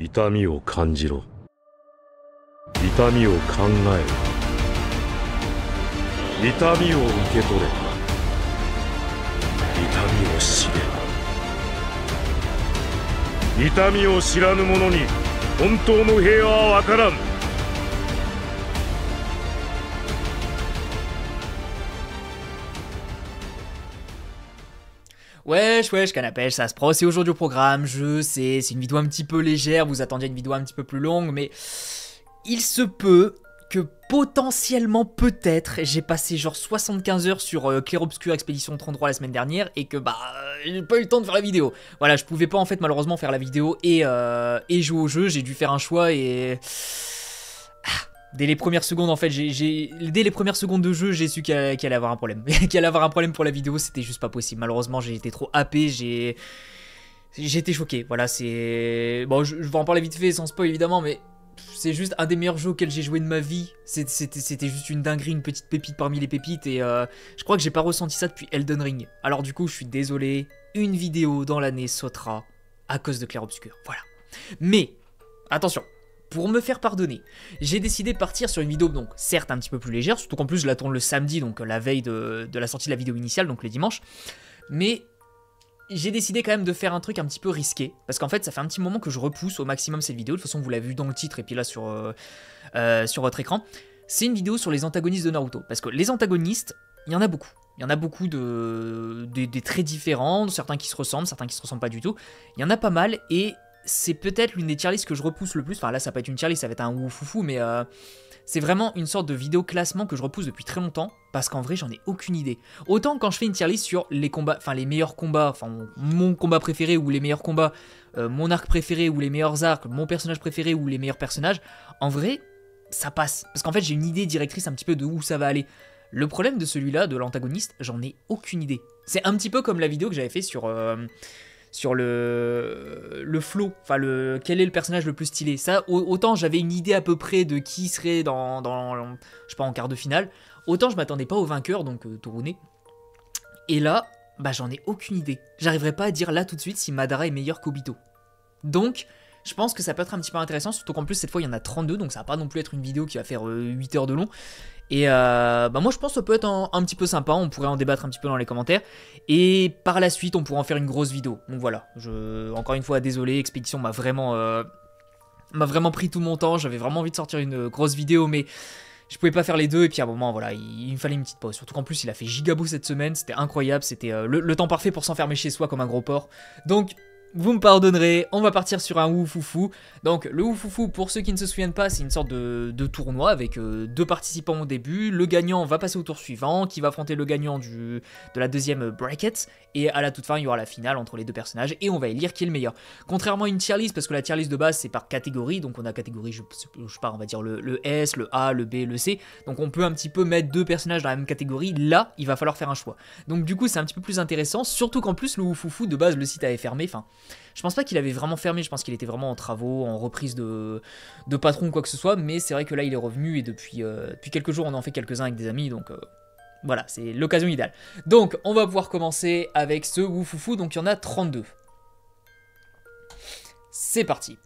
痛みを感じろ。痛みを考えろ。痛みを受け取れ。痛みを知れ。痛みを知らぬ者に本当の平和はわからん。Wesh, wesh, canapèche, ça se pro, c'est aujourd'hui au programme, je sais, c'est une vidéo un petit peu légère, vous attendiez une vidéo un petit peu plus longue, mais il se peut que potentiellement, peut-être, j'ai passé genre 75 heures sur Clair Obscur Expédition 33 la semaine dernière, et que j'ai pas eu le temps de faire la vidéo. Voilà, je pouvais pas en fait malheureusement faire la vidéo et jouer au jeu, j'ai dû faire un choix et... Dès les premières secondes, en fait, dès les premières secondes de jeu, j'ai su qu'il allait avoir un problème. Qu'il allait avoir un problème pour la vidéo, c'était juste pas possible. Malheureusement, j'ai été trop happé, j'ai été choqué. Voilà, c'est... Bon, je vais en parler vite fait, sans spoil évidemment, mais c'est juste un des meilleurs jeux auxquels j'ai joué de ma vie. C'était juste une dinguerie, une petite pépite parmi les pépites, et je crois que j'ai pas ressenti ça depuis Elden Ring. Alors du coup, je suis désolé, une vidéo dans l'année sautera à cause de Clair Obscur. Voilà. Mais, attention. Pour me faire pardonner, j'ai décidé de partir sur une vidéo, donc certes un petit peu plus légère, surtout qu'en plus je la tourne le samedi, donc la veille de la sortie de la vidéo initiale, donc le dimanche. Mais j'ai décidé quand même de faire un truc un petit peu risqué, parce qu'en fait ça fait un petit moment que je repousse au maximum cette vidéo, de toute façon vous l'avez vu dans le titre et puis là sur votre écran. C'est une vidéo sur les antagonistes de Naruto, parce que les antagonistes, il y en a beaucoup. Il y en a beaucoup des très différents, certains qui se ressemblent, certains qui se ressemblent pas du tout. Il y en a pas mal et... c'est peut-être l'une des tier lists que je repousse le plus. Enfin là ça va pas être une tier list, ça va être un oufoufou, mais c'est vraiment une sorte de vidéo classement que je repousse depuis très longtemps, parce qu'en vrai j'en ai aucune idée. Autant quand je fais une tier list sur les combats, enfin les meilleurs combats, enfin mon combat préféré ou les meilleurs combats, mon arc préféré ou les meilleurs arcs, mon personnage préféré ou les meilleurs personnages, en vrai ça passe, parce qu'en fait j'ai une idée directrice un petit peu de où ça va aller. Le problème de celui-là, de l'antagoniste, j'en ai aucune idée. C'est un petit peu comme la vidéo que j'avais fait sur le flow, enfin quel est le personnage le plus stylé. Ça, autant j'avais une idée à peu près de qui serait dans je sais pas, en quart de finale, autant je m'attendais pas au vainqueur, donc Torune. Et là, j'en ai aucune idée. J'arriverai pas à dire là tout de suite si Madara est meilleur qu'Obito. Donc, je pense que ça peut être un petit peu intéressant, surtout qu'en plus cette fois il y en a 32, donc ça va pas non plus être une vidéo qui va faire 8 heures de long. Et moi je pense que ça peut être un petit peu sympa, on pourrait en débattre un petit peu dans les commentaires. Et par la suite on pourrait en faire une grosse vidéo. Donc voilà, encore une fois désolé, Expédition m'a vraiment pris tout mon temps, j'avais vraiment envie de sortir une grosse vidéo, mais je pouvais pas faire les deux, et puis à un moment voilà, il me fallait une petite pause. Surtout qu'en plus il a fait giga beau cette semaine, c'était incroyable, c'était le temps parfait pour s'enfermer chez soi comme un gros porc. Donc... vous me pardonnerez, on va partir sur un oufoufou. Donc le oufoufou, pour ceux qui ne se souviennent pas, c'est une sorte de tournoi avec deux participants au début. Le gagnant va passer au tour suivant, qui va affronter le gagnant de la deuxième bracket. Et à la toute fin, il y aura la finale entre les deux personnages et on va élire qui est le meilleur. Contrairement à une tier list, parce que la tier list de base c'est par catégorie, donc on a catégorie, je sais pas, on va dire le S, le A, le B, le C. Donc on peut un petit peu mettre deux personnages dans la même catégorie. Là, il va falloir faire un choix. Donc du coup, c'est un petit peu plus intéressant, surtout qu'en plus le oufoufou de base, le site avait fermé. Enfin, je pense pas qu'il avait vraiment fermé, je pense qu'il était vraiment en travaux, en reprise de patron ou quoi que ce soit, mais c'est vrai que là il est revenu et depuis quelques jours on en fait quelques-uns avec des amis, donc voilà, c'est l'occasion idéale. Donc on va pouvoir commencer avec ce oufoufou, donc il y en a 32. C'est parti.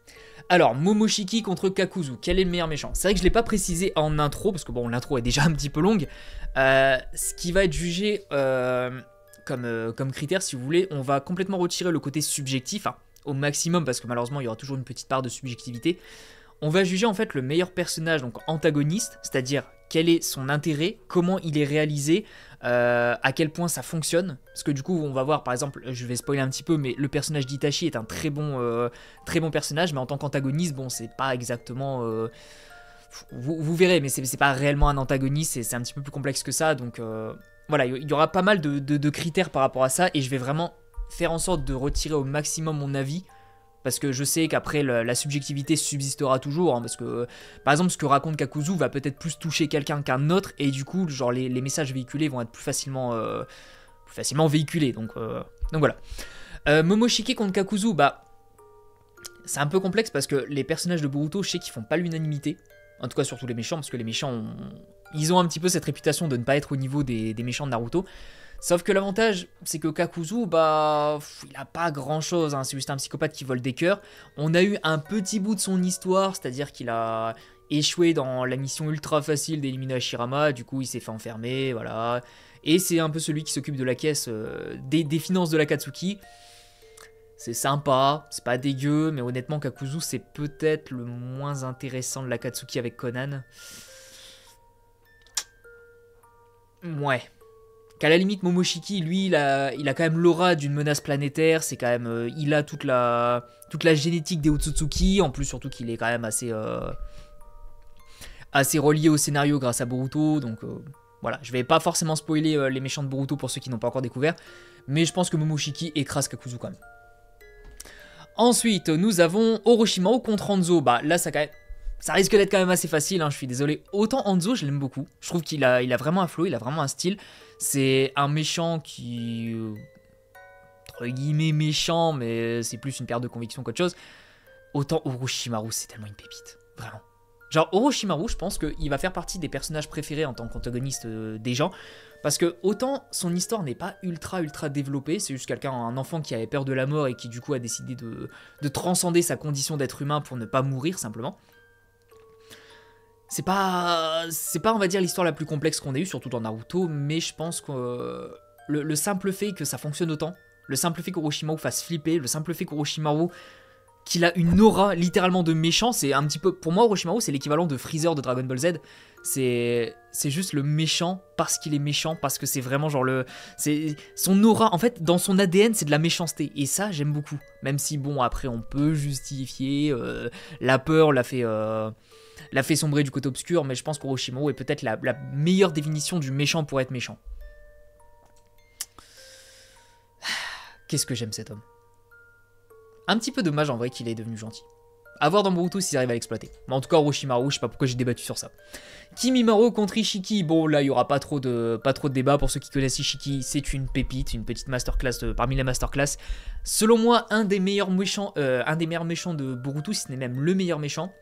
Alors, Momoshiki contre Kakuzu, quel est le meilleur méchant? C'est vrai que je ne l'ai pas précisé en intro, parce que bon, l'intro est déjà un petit peu longue. Ce qui va être jugé... comme critère, si vous voulez, on va complètement retirer le côté subjectif, hein, au maximum, parce que malheureusement il y aura toujours une petite part de subjectivité. On va juger en fait le meilleur personnage, donc antagoniste, c'est-à-dire quel est son intérêt, comment il est réalisé, à quel point ça fonctionne, parce que du coup on va voir par exemple, je vais spoiler un petit peu, mais le personnage d'Itachi est un très bon personnage, mais en tant qu'antagoniste, bon c'est pas exactement... vous verrez, mais c'est pas réellement un antagoniste, c'est un petit peu plus complexe que ça, donc... voilà, il y aura pas mal de critères par rapport à ça, et je vais vraiment faire en sorte de retirer au maximum mon avis, parce que je sais qu'après la subjectivité subsistera toujours, hein, parce que par exemple ce que raconte Kakuzu va peut-être plus toucher quelqu'un qu'un autre, et du coup genre les messages véhiculés vont être plus facilement véhiculés, donc voilà. Momoshiki contre Kakuzu, c'est un peu complexe parce que les personnages de Boruto, je sais qu'ils font pas l'unanimité. En tout cas, surtout les méchants, parce que les méchants, ils ont un petit peu cette réputation de ne pas être au niveau des méchants de Naruto. Sauf que l'avantage, c'est que Kakuzu, bah, il a pas grand chose, hein. C'est juste un psychopathe qui vole des cœurs. On a eu un petit bout de son histoire, c'est-à-dire qu'il a échoué dans la mission ultra facile d'éliminer Hashirama, du coup il s'est fait enfermer, voilà. Et c'est un peu celui qui s'occupe de la caisse des finances de l'Akatsuki. C'est sympa, c'est pas dégueu, mais honnêtement Kakuzu c'est peut-être le moins intéressant de l'Akatsuki avec Conan. Ouais. Qu'à la limite Momoshiki, lui, il a quand même l'aura d'une menace planétaire, c'est quand même... il a toute la génétique des Otsutsuki, en plus surtout qu'il est quand même assez relié au scénario grâce à Boruto, donc voilà. Je vais pas forcément spoiler les méchants de Boruto pour ceux qui n'ont pas encore découvert, mais je pense que Momoshiki écrase Kakuzu quand même. Ensuite, nous avons Orochimaru contre Hanzo. Bah là, ça risque d'être quand même assez facile, hein, je suis désolé. Autant Hanzo, je l'aime beaucoup. Je trouve qu'il a vraiment un flow, il a vraiment un style. C'est un méchant qui... entre guillemets méchant, mais c'est plus une perte de conviction qu'autre chose. Autant Orochimaru, c'est tellement une pépite. Vraiment. Genre Orochimaru, je pense qu'il va faire partie des personnages préférés en tant qu'antagoniste des gens. Parce que autant son histoire n'est pas ultra développée, c'est juste un enfant qui avait peur de la mort et qui du coup a décidé de transcender sa condition d'être humain pour ne pas mourir simplement. C'est pas on va dire l'histoire la plus complexe qu'on ait eue, surtout dans Naruto, mais je pense que le simple fait que ça fonctionne autant, le simple fait qu'Orochimaru fasse flipper, le simple fait qu'Orochimaru qu'il a une aura littéralement de méchant, c'est un petit peu... Pour moi, Orochimaru, c'est l'équivalent de Freezer de Dragon Ball Z. C'est juste le méchant parce qu'il est méchant, parce que c'est vraiment genre son aura, en fait, dans son ADN, c'est de la méchanceté. Et ça, j'aime beaucoup. Même si, bon, après, on peut justifier, la peur l'a fait sombrer du côté obscur, mais je pense qu'Orochimaru est peut-être la meilleure définition du méchant pour être méchant. Qu'est-ce que j'aime cet homme. Un petit peu dommage en vrai qu'il est devenu gentil. A voir dans Boruto s'ils arrivent à l'exploiter. Mais en tout cas, Orochimaru, je sais pas pourquoi j'ai débattu sur ça. Kimimaro contre Ishiki. Bon, là, il y aura pas trop de débat. Pour ceux qui connaissent Ishiki, c'est une pépite, une petite masterclass parmi les masterclass. Selon moi, un des meilleurs méchants de Boruto, si ce n'est même le meilleur méchant.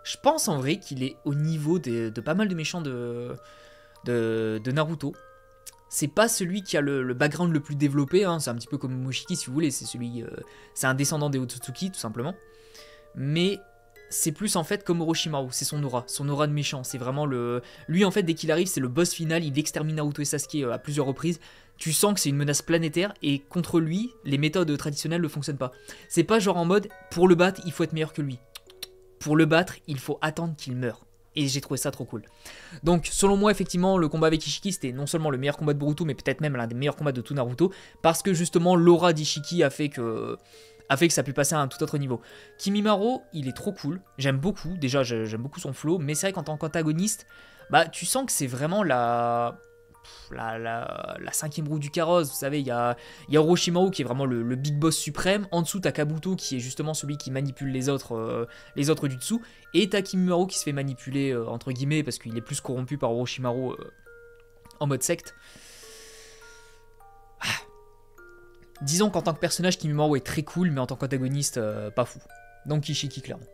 Je pense en vrai qu'il est au niveau de pas mal de méchants de Naruto. C'est pas celui qui a le background le plus développé, hein. C'est un petit peu comme Momoshiki si vous voulez, c'est un descendant des Otsutsuki tout simplement. Mais c'est plus en fait comme Orochimaru, c'est son aura de méchant, c'est vraiment lui en fait dès qu'il arrive c'est le boss final, il extermine Naruto et Sasuke à plusieurs reprises. Tu sens que c'est une menace planétaire et contre lui, les méthodes traditionnelles ne fonctionnent pas. C'est pas genre en mode pour le battre il faut être meilleur que lui. Pour le battre il faut attendre qu'il meure. Et j'ai trouvé ça trop cool. Donc selon moi effectivement le combat avec Ishiki c'était non seulement le meilleur combat de Boruto mais peut-être même l'un des meilleurs combats de tout Naruto parce que justement l'aura d'Ishiki a fait que ça a pu passer à un tout autre niveau. Kimimaro il est trop cool, j'aime beaucoup, déjà j'aime beaucoup son flow, mais c'est vrai qu'en tant qu'antagoniste, bah tu sens que c'est vraiment la cinquième roue du carrosse, vous savez, il y a Orochimaru qui est vraiment le big boss suprême, en dessous t'as Kabuto qui est justement celui qui manipule les autres du dessous, et t'as Kimimaro qui se fait manipuler entre guillemets parce qu'il est plus corrompu par Orochimaru en mode secte. Disons qu'en tant que personnage Kimimaro est très cool, mais en tant qu'antagoniste pas fou. Donc Ishiki clairement.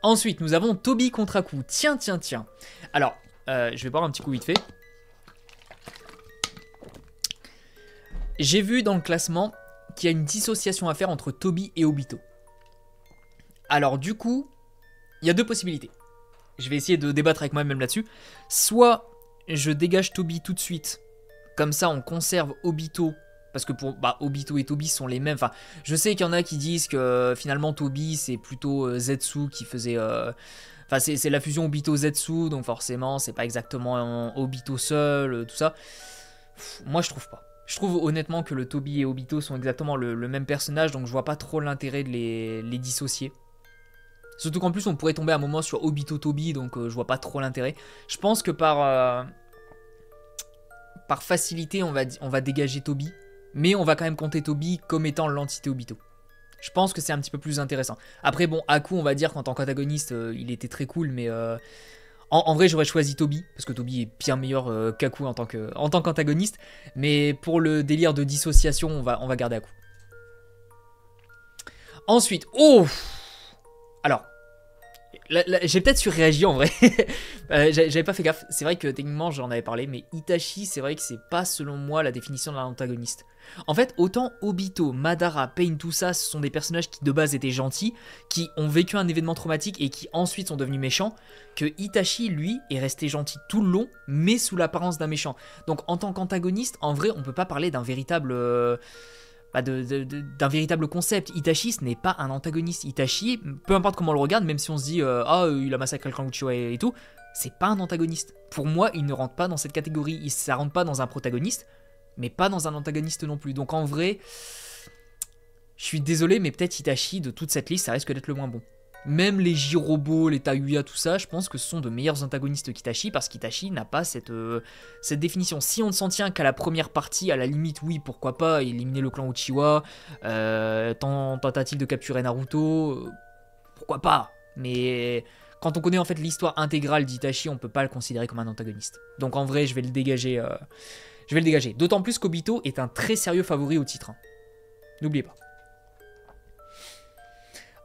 Ensuite nous avons Tobi contre Aku. Tiens. Alors je vais boire un petit coup vite fait. J'ai vu dans le classement qu'il y a une dissociation à faire entre Tobi et Obito. Alors du coup, il y a deux possibilités. Je vais essayer de débattre avec moi-même là-dessus. Soit je dégage Tobi tout de suite, comme ça on conserve Obito, parce que Obito et Tobi sont les mêmes. Enfin, je sais qu'il y en a qui disent que finalement Tobi c'est plutôt Zetsu qui faisait... Enfin, c'est la fusion Obito-Zetsu, donc forcément, c'est pas exactement Obito seul, tout ça. Moi, je trouve pas. Je trouve honnêtement que le Tobi et Obito sont exactement le même personnage, donc je vois pas trop l'intérêt de les dissocier. Surtout qu'en plus, on pourrait tomber à un moment sur Obito-Tobi, donc je vois pas trop l'intérêt. Je pense que par facilité, on va dégager Tobi, mais on va quand même compter Tobi comme étant l'entité Obito. Je pense que c'est un petit peu plus intéressant. Après, bon, Aku, on va dire qu'en tant qu'antagoniste, il était très cool, mais en vrai, j'aurais choisi Tobi, parce que Tobi est bien meilleur qu'Aku en tant qu'antagoniste. Mais pour le délire de dissociation, on va garder Aku. Ensuite, alors, J'ai peut-être surréagi en vrai. J'avais pas fait gaffe. C'est vrai que techniquement j'en avais parlé, mais Itachi, c'est vrai que c'est pas selon moi la définition d'un antagoniste. En fait, autant Obito, Madara, Pain, tout ça, ce sont des personnages qui de base étaient gentils, qui ont vécu un événement traumatique et qui ensuite sont devenus méchants, que Itachi, lui, est resté gentil tout le long, mais sous l'apparence d'un méchant. Donc en tant qu'antagoniste, en vrai, on peut pas parler d'un véritable... d'un véritable concept. Itachi, ce n'est pas un antagoniste. Itachi, peu importe comment on le regarde, même si on se dit il a massacré le clan Uchiwa et tout, c'est pas un antagoniste. Pour moi, il ne rentre pas dans cette catégorie. Ça rentre pas dans un protagoniste, mais pas dans un antagoniste non plus. Donc en vrai, je suis désolé, mais peut-être Itachi, de toute cette liste, ça risque d'être le moins bon. Même les Jirobo, les Tayuya, tout ça, je pense que ce sont de meilleurs antagonistes qu'Itachi, parce qu'Itachi n'a pas cette définition. Si on ne s'en tient qu'à la première partie, à la limite, oui, pourquoi pas, éliminer le clan Uchiwa, tentative de capturer Naruto, pourquoi pas. Mais quand on connaît en fait l'histoire intégrale d'Itachi, on peut pas le considérer comme un antagoniste. Donc en vrai, je vais le dégager. D'autant plus qu'Obito est un très sérieux favori au titre. N'oubliez pas.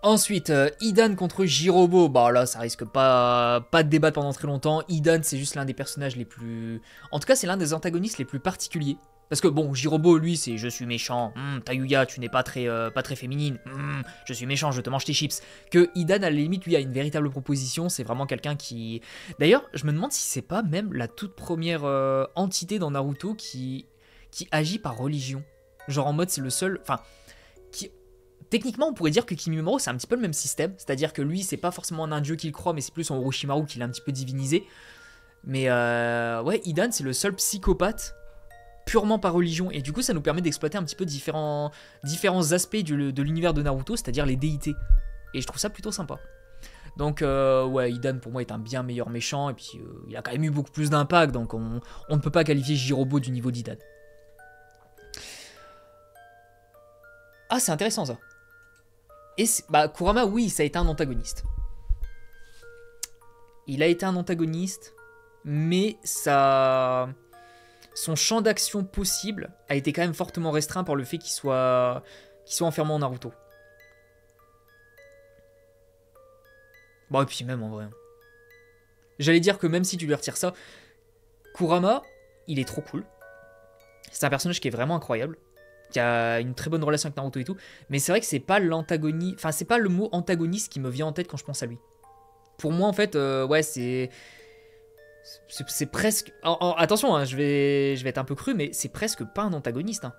Ensuite, Hidan contre Jirobo. Bah là, ça risque pas de débattre pendant très longtemps. Hidan, c'est juste l'un des personnages les plus... En tout cas, c'est l'un des antagonistes les plus particuliers. Parce que bon, Jirobo, lui, c'est je suis méchant. Tayuya, tu n'es pas très féminine. Je suis méchant, je te mange tes chips. Que Hidan, à la limite, lui, a une véritable proposition. C'est vraiment quelqu'un qui... D'ailleurs, je me demande si c'est pas même la toute première entité dans Naruto qui agit par religion. Genre en mode, c'est le seul... Enfin, techniquement, on pourrait dire que Kimimaro, c'est un petit peu le même système. C'est-à-dire que lui, c'est pas forcément un dieu qu'il croit, mais c'est plus son Orochimaru qui l'a un petit peu divinisé. Mais ouais, Hidan, c'est le seul psychopathe purement par religion. Et du coup, ça nous permet d'exploiter un petit peu différents aspects de l'univers de Naruto, c'est-à-dire les déités. Et je trouve ça plutôt sympa. Donc, ouais, Hidan, pour moi, est un bien meilleur méchant. Et puis, il a quand même eu beaucoup plus d'impact. Donc, on ne peut pas qualifier Jirobo du niveau d'Hidan. Ah, c'est intéressant, ça. Et bah, Kurama, oui, ça a été un antagoniste. Il a été un antagoniste, mais son champ d'action possible a été quand même fortement restreint par le fait qu'il soit enfermé en Naruto. Bon, et puis même en vrai. J'allais dire que même si tu lui retires ça, Kurama, il est trop cool. C'est un personnage qui est vraiment incroyable, qui a une très bonne relation avec Naruto et tout, mais c'est vrai que c'est pas l'antagoniste, enfin c'est pas le mot antagoniste qui me vient en tête quand je pense à lui. Pour moi en fait, ouais c'est presque, attention, hein, je vais être un peu cru, mais c'est presque pas un antagoniste, hein.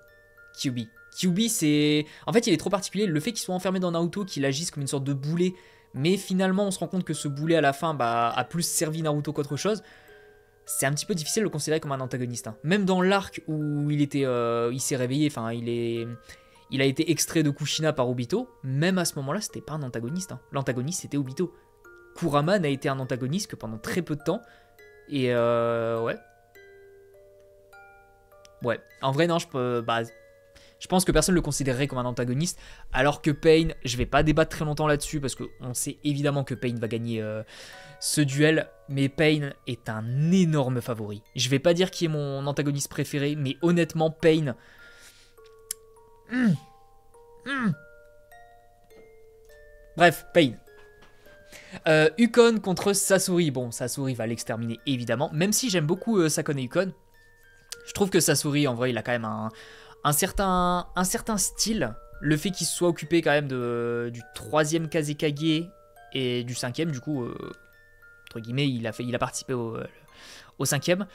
Kyuubi. Kyuubi c'est, en fait il est trop particulier, le fait qu'il soit enfermé dans Naruto, qu'il agisse comme une sorte de boulet, mais finalement on se rend compte que ce boulet à la fin a plus servi Naruto qu'autre chose. C'est un petit peu difficile de le considérer comme un antagoniste. Hein. Même dans l'arc où il s'est réveillé, enfin il a été extrait de Kushina par Obito, même à ce moment-là, c'était pas un antagoniste. Hein. L'antagoniste, c'était Obito. Kurama n'a été un antagoniste que pendant très peu de temps. Et ouais. Ouais. En vrai, non, je pense que personne ne le considérerait comme un antagoniste, alors que Pain, je vais pas débattre très longtemps là-dessus, parce qu'on sait évidemment que Pain va gagner ce duel, mais Pain est un énorme favori. Je vais pas dire qui est mon antagoniste préféré, mais honnêtement, Pain... Bref, Pain. Ukon contre Sasori. Bon, Sasori va l'exterminer, évidemment, même si j'aime beaucoup Sakone Ukon. Je trouve que Sasori, en vrai, il a quand même un certain style. Le fait qu'il se soit occupé quand même du 3e Kazekage et du 5e, du coup, entre guillemets, il a participé au 5e.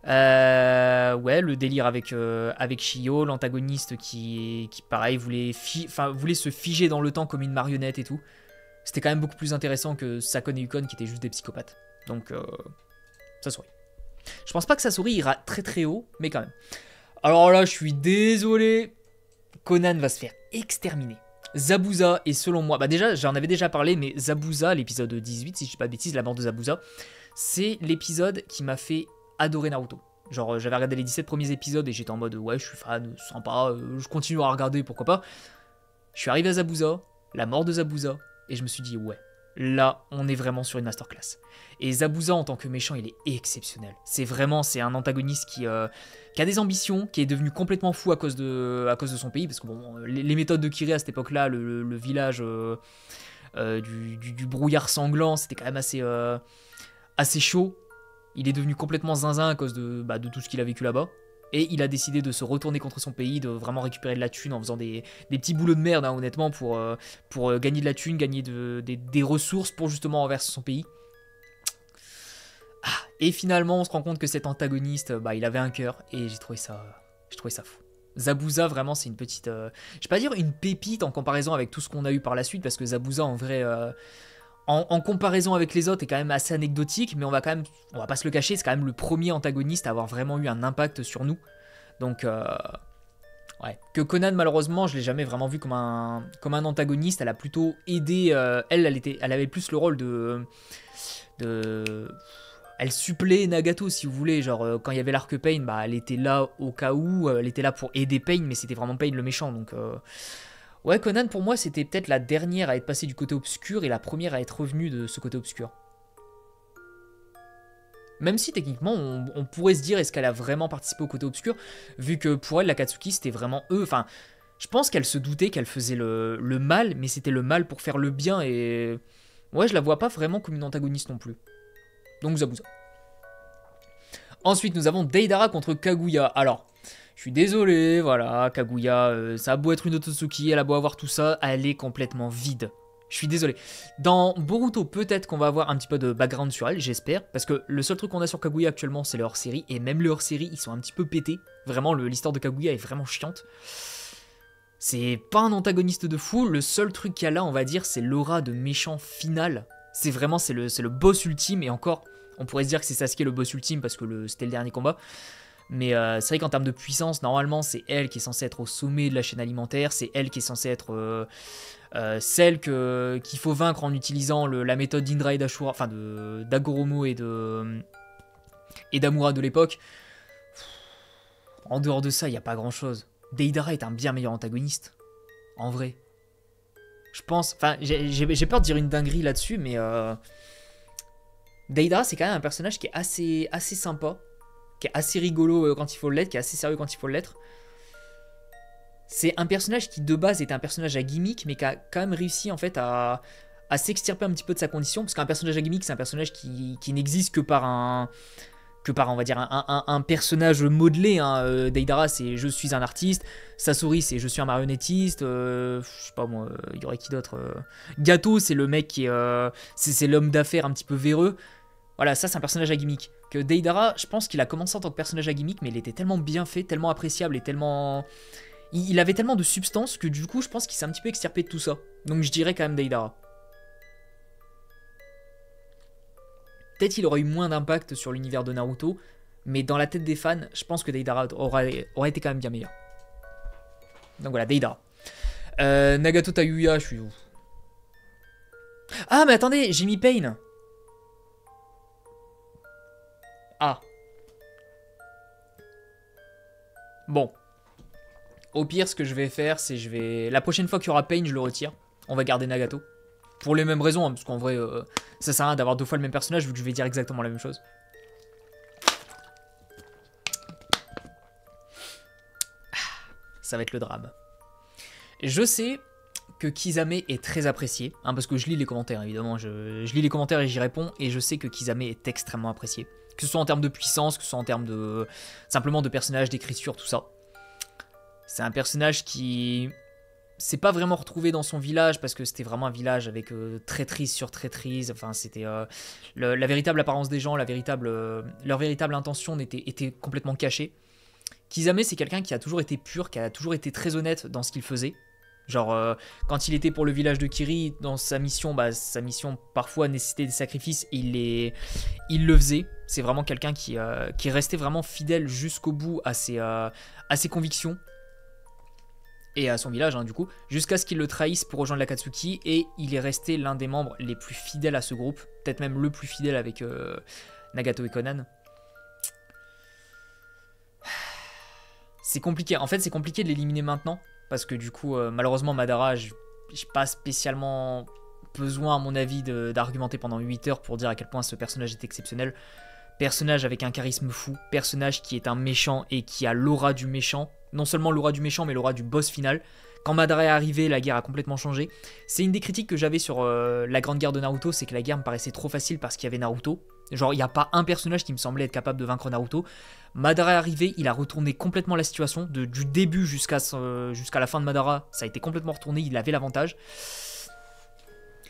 Ouais, le délire avec Shio, l'antagoniste qui pareil, voulait se figer dans le temps comme une marionnette et tout. C'était quand même beaucoup plus intéressant que Sakone et Ukon qui étaient juste des psychopathes. Donc, Sasori. Je pense pas que Sasori ira très très haut, mais quand même. Alors là, je suis désolé. Conan va se faire exterminer. Zabuza est selon moi... Bah déjà, j'en avais déjà parlé, mais Zabuza, l'épisode 18, si je dis pas de bêtises, la mort de Zabuza, c'est l'épisode qui m'a fait adorer Naruto. Genre, j'avais regardé les 17 premiers épisodes et j'étais en mode, ouais, je suis fan, sympa, je continue à regarder, pourquoi pas. Je suis arrivé à Zabuza, la mort de Zabuza, et je me suis dit, ouais, là, on est vraiment sur une masterclass. Et Zabuza, en tant que méchant, il est exceptionnel. C'est un antagoniste qui a des ambitions, qui est devenu complètement fou à cause de son pays, parce que bon, les méthodes de Kiré à cette époque-là, le village du brouillard sanglant, c'était quand même assez chaud. Il est devenu complètement zinzin à cause de tout ce qu'il a vécu là-bas. Et il a décidé de se retourner contre son pays, de vraiment récupérer de la thune en faisant des petits boulots de merde, hein, honnêtement, pour gagner de la thune, gagner des ressources pour justement renverser son pays. Et finalement, on se rend compte que cet antagoniste, il avait un cœur, et j'ai trouvé ça fou. Zabuza, vraiment, c'est une petite... je vais pas dire une pépite en comparaison avec tout ce qu'on a eu par la suite, parce que Zabuza, en vrai... En comparaison avec les autres, est quand même assez anecdotique, mais on va pas se le cacher, c'est quand même le premier antagoniste à avoir vraiment eu un impact sur nous. Donc, ouais. Que Conan, malheureusement, je l'ai jamais vraiment vu comme un antagoniste. Elle a plutôt aidé. Elle avait plus le rôle de. Elle supplée Nagato, si vous voulez. Genre, quand il y avait l'arc Pain, elle était là au cas où. Elle était là pour aider Pain, mais c'était vraiment Pain le méchant. Donc. Ouais, Conan, pour moi, c'était peut-être la dernière à être passée du côté obscur et la première à être revenue de ce côté obscur. Même si, techniquement, on pourrait se dire, est-ce qu'elle a vraiment participé au côté obscur, vu que pour elle, l'Akatsuki, c'était vraiment eux. Enfin, je pense qu'elle se doutait qu'elle faisait le mal, mais c'était le mal pour faire le bien, et... Ouais, je la vois pas vraiment comme une antagoniste non plus. Donc, Zabuza. Ensuite, nous avons Deidara contre Kaguya. Alors... Je suis désolé, voilà, Kaguya, ça a beau être une Otsutsuki, elle a beau avoir tout ça, elle est complètement vide. Je suis désolé. Dans Boruto, peut-être qu'on va avoir un petit peu de background sur elle, j'espère, parce que le seul truc qu'on a sur Kaguya actuellement, c'est le hors-série, et même le hors-série, ils sont un petit peu pétés. Vraiment, l'histoire de Kaguya est vraiment chiante. C'est pas un antagoniste de fou, le seul truc qu'il y a là, on va dire, c'est l'aura de méchant final. C'est le boss ultime, et encore, on pourrait se dire que c'est Sasuke le boss ultime, parce que c'était le dernier combat. Mais c'est vrai qu'en termes de puissance, normalement, c'est elle qui est censée être au sommet de la chaîne alimentaire. C'est elle qui est censée être celle qu'il faut vaincre en utilisant la méthode d'Indra et d'Ashura, enfin d'Agoromo et d'Amura de l'époque. En dehors de ça, il n'y a pas grand-chose. Deidara est un bien meilleur antagoniste. En vrai. Je pense... Enfin, j'ai peur de dire une dinguerie là-dessus, mais... Deidara, c'est quand même un personnage qui est assez sympa. Qui est assez rigolo quand il faut l'être, qui est assez sérieux quand il faut l'être. C'est un personnage qui de base était un personnage à gimmick, mais qui a quand même réussi en fait à s'extirper un petit peu de sa condition, parce qu'un personnage à gimmick, c'est un personnage qui n'existe que par on va dire un personnage modelé. Hein. Deidara, c'est je suis un artiste. Sasori, c'est je suis un marionnettiste. Je sais pas moi, il y aurait qui d'autre. Gato, c'est le mec qui est c'est l'homme d'affaires un petit peu véreux. Voilà, ça c'est un personnage à gimmick. Que Deidara, je pense qu'il a commencé en tant que personnage à gimmick, mais il était tellement bien fait, tellement appréciable et tellement... Il avait tellement de substance que du coup, je pense qu'il s'est un petit peu extirpé de tout ça. Donc je dirais quand même Deidara. Peut-être il aurait eu moins d'impact sur l'univers de Naruto, mais dans la tête des fans, je pense que Deidara aurait été quand même bien meilleur. Donc voilà, Deidara. Nagato Tayuya, je suis où? Ah mais attendez, j'ai mis Pain. Ah. Bon. Au pire, ce que je vais faire, c'est la prochaine fois qu'il y aura Pain, je le retire. On va garder Nagato. Pour les mêmes raisons, hein, parce qu'en vrai, ça sert à rien d'avoir deux fois le même personnage, vu que je vais dire exactement la même chose. Ça va être le drame. Je sais que Kisame est très apprécié, hein, parce que je lis les commentaires, évidemment. Je lis les commentaires et j'y réponds, et je sais que Kisame est extrêmement apprécié. Que ce soit en termes de puissance, que ce soit en termes de... simplement de personnage, d'écriture, tout ça. C'est un personnage qui... s'est pas vraiment retrouvé dans son village, parce que c'était vraiment un village avec traîtrise sur traîtrise. Enfin, c'était... la véritable apparence des gens, leur véritable intention était complètement cachée. Kisame, c'est quelqu'un qui a toujours été pur, qui a toujours été très honnête dans ce qu'il faisait. Genre, quand il était pour le village de Kiri, dans sa mission parfois nécessitait des sacrifices, il le faisait. C'est vraiment quelqu'un qui est resté vraiment fidèle jusqu'au bout à ses convictions. Et à son village, hein, du coup, jusqu'à ce qu'il le trahisse pour rejoindre l'Akatsuki, et il est resté l'un des membres les plus fidèles à ce groupe, peut-être même le plus fidèle avec Nagato et Conan. C'est compliqué, en fait c'est compliqué de l'éliminer maintenant, parce que du coup, malheureusement Madara, j'ai pas spécialement besoin à mon avis d'argumenter pendant 8 heures pour dire à quel point ce personnage est exceptionnel. Personnage avec un charisme fou, personnage qui est un méchant et qui a l'aura du méchant. Non seulement l'aura du méchant, mais l'aura du boss final. Quand Madara est arrivé, la guerre a complètement changé. C'est une des critiques que j'avais sur la grande guerre de Naruto, c'est que la guerre me paraissait trop facile parce qu'il y avait Naruto. Genre, il n'y a pas un personnage qui me semblait être capable de vaincre Naruto. Madara est arrivé, il a retourné complètement la situation. Du début jusqu'à la fin de Madara, ça a été complètement retourné, il avait l'avantage.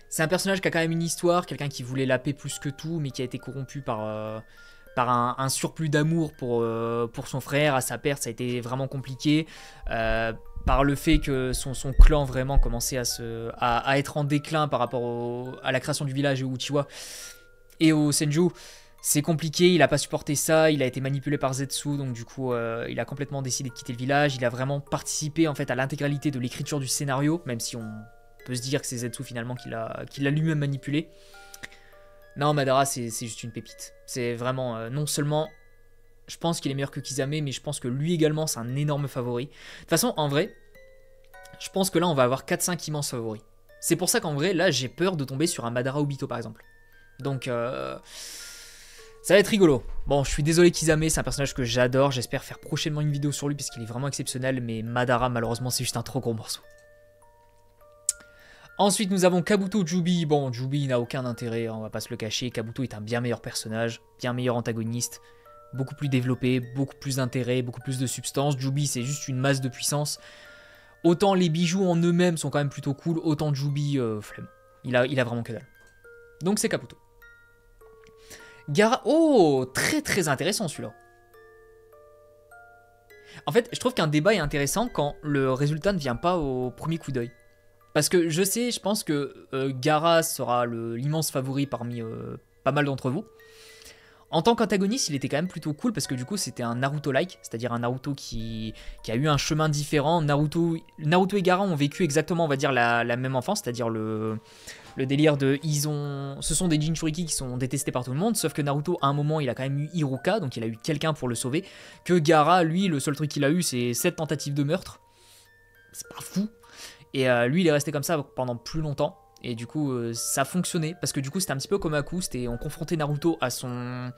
C'est un personnage qui a quand même une histoire, quelqu'un qui voulait la paix plus que tout, mais qui a été corrompu par un surplus d'amour pour son frère. À sa perte, ça a été vraiment compliqué. Par le fait que son clan vraiment commençait à être en déclin par rapport à la création du village et au Uchiwa et au Senju, c'est compliqué, il a pas supporté ça, il a été manipulé par Zetsu, donc du coup il a complètement décidé de quitter le village, il a vraiment participé en fait à l'intégralité de l'écriture du scénario, même si on peut se dire que c'est Zetsu finalement qui l'a lui-même manipulé. Non, Madara c'est juste une pépite, c'est vraiment, non seulement je pense qu'il est meilleur que Kisame, mais je pense que lui également c'est un énorme favori. De toute façon, en vrai, je pense que là on va avoir 4-5 immenses favoris. C'est pour ça qu'en vrai, là j'ai peur de tomber sur un Madara Obito par exemple. Donc ça va être rigolo. Bon, je suis désolé Kisame, c'est un personnage que j'adore. J'espère faire prochainement une vidéo sur lui parce qu'il est vraiment exceptionnel. Mais Madara, malheureusement, c'est juste un trop gros morceau. Ensuite, nous avons Kabuto Jubi. Bon, Jubi n'a aucun intérêt, on va pas se le cacher. Kabuto est un bien meilleur personnage, bien meilleur antagoniste. Beaucoup plus développé, beaucoup plus d'intérêt, beaucoup plus de substance. Jubi, c'est juste une masse de puissance. Autant les bijoux en eux-mêmes sont quand même plutôt cool, autant Jubi, flemme. Il a vraiment que dalle. Donc c'est Kabuto. Gaara, oh, très très intéressant celui-là. En fait, je trouve qu'un débat est intéressant quand le résultat ne vient pas au premier coup d'œil. Parce que je pense que Gaara sera l'immense favori parmi pas mal d'entre vous. En tant qu'antagoniste, il était quand même plutôt cool parce que du coup c'était un Naruto-like, c'est-à-dire un Naruto qui a eu un chemin différent. Naruto et Gaara ont vécu exactement, on va dire, la même enfance, c'est-à-dire le délire de ce sont des Jinchuriki qui sont détestés par tout le monde, sauf que Naruto à un moment il a quand même eu Hiruka, donc il a eu quelqu'un pour le sauver, que Gaara lui le seul truc qu'il a eu c'est 7 tentatives de meurtre, c'est pas fou, et lui il est resté comme ça pendant plus longtemps, et du coup ça fonctionnait, parce que du coup c'était un petit peu comme Aku, on confrontait Naruto à son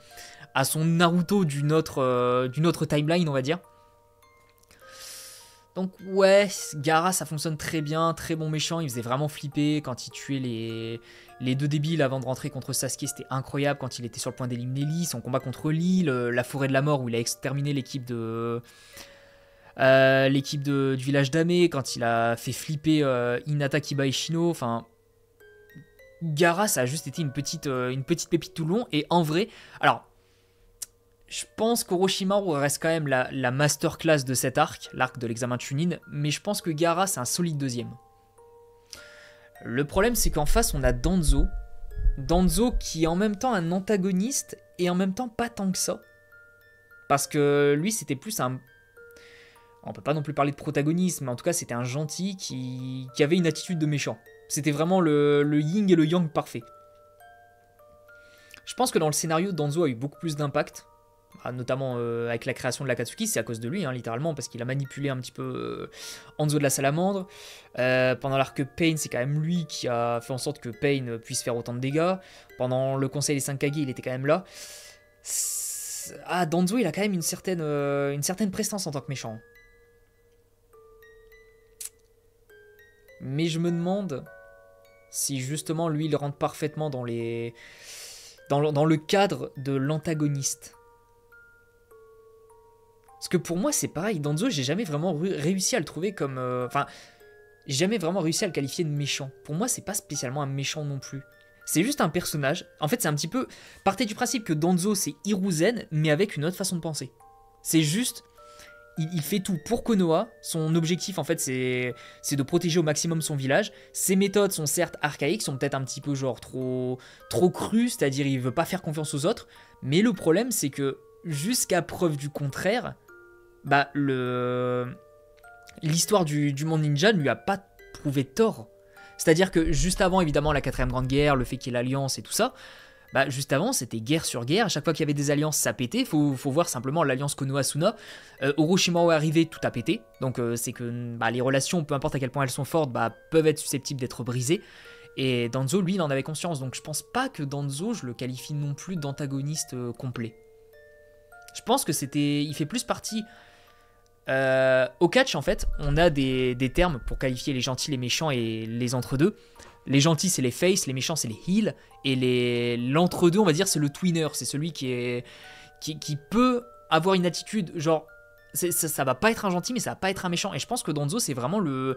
Naruto d'une autre timeline on va dire. Donc ouais, Gaara ça fonctionne très bien, très bon méchant, il faisait vraiment flipper quand il tuait les deux débiles avant de rentrer contre Sasuke, c'était incroyable quand il était sur le point d'éliminer Lee, son combat contre Lee, la forêt de la mort où il a exterminé l'équipe du village d'Ame, quand il a fait flipper Hinata, Kiba et Shino, enfin... Gaara ça a juste été une petite pépite tout le long, et en vrai, alors... Je pense qu'Orochimaru reste quand même la masterclass de cet arc, l'arc de l'examen Chunin, mais je pense que Gaara c'est un solide deuxième. Le problème c'est qu'en face on a Danzo. Danzo qui est en même temps un antagoniste et en même temps pas tant que ça. Parce que lui c'était plus un... On peut pas non plus parler de protagonisme, mais en tout cas c'était un gentil qui avait une attitude de méchant. C'était vraiment le yin et le yang parfait. Je pense que dans le scénario, Danzo a eu beaucoup plus d'impact. Notamment avec la création de l'Akatsuki, c'est à cause de lui, hein, littéralement, parce qu'il a manipulé un petit peu Hanzo de la Salamandre. Pendant l'arc Pain, c'est quand même lui qui a fait en sorte que Pain puisse faire autant de dégâts. Pendant le Conseil des 5 Kage, il était quand même là. Danzo, il a quand même une certaine prestance en tant que méchant. Mais je me demande si justement lui, il rentre parfaitement dans le cadre de l'antagoniste. Parce que pour moi, c'est pareil. Danzo, j'ai jamais vraiment réussi à le trouver comme... j'ai jamais vraiment réussi à le qualifier de méchant. Pour moi, c'est pas spécialement un méchant non plus. C'est juste un personnage. En fait, c'est un petit peu... Partez du principe que Danzo, c'est Hiruzen, mais avec une autre façon de penser. C'est juste... Il fait tout pour Konoha. Son objectif, en fait, c'est de protéger au maximum son village. Ses méthodes sont certes archaïques, sont peut-être un petit peu genre trop crues, c'est-à-dire il veut pas faire confiance aux autres. Mais le problème, c'est que jusqu'à preuve du contraire... l'histoire du monde ninja ne lui a pas prouvé tort. C'est-à-dire que juste avant, évidemment, la 4ème grande guerre, le fait qu'il y ait l'alliance et tout ça, juste avant, c'était guerre sur guerre. À chaque fois qu'il y avait des alliances, ça pétait. Faut voir simplement l'alliance Konoha-Suna. Orochimaru est arrivé, tout a pété. Donc c'est que les relations, peu importe à quel point elles sont fortes, peuvent être susceptibles d'être brisées. Et Danzo, lui, il en avait conscience. Donc je pense pas que Danzo, je le qualifie non plus d'antagoniste complet. Je pense que il fait plus partie Au catch, en fait, on a des termes pour qualifier les gentils, les méchants et les entre-deux. Les gentils, c'est les face, les méchants, c'est les heal. Et l'entre-deux, on va dire, c'est le twinner. C'est celui qui peut avoir une attitude, genre, ça va pas être un gentil, mais ça va pas être un méchant. Et je pense que Danzo, c'est vraiment le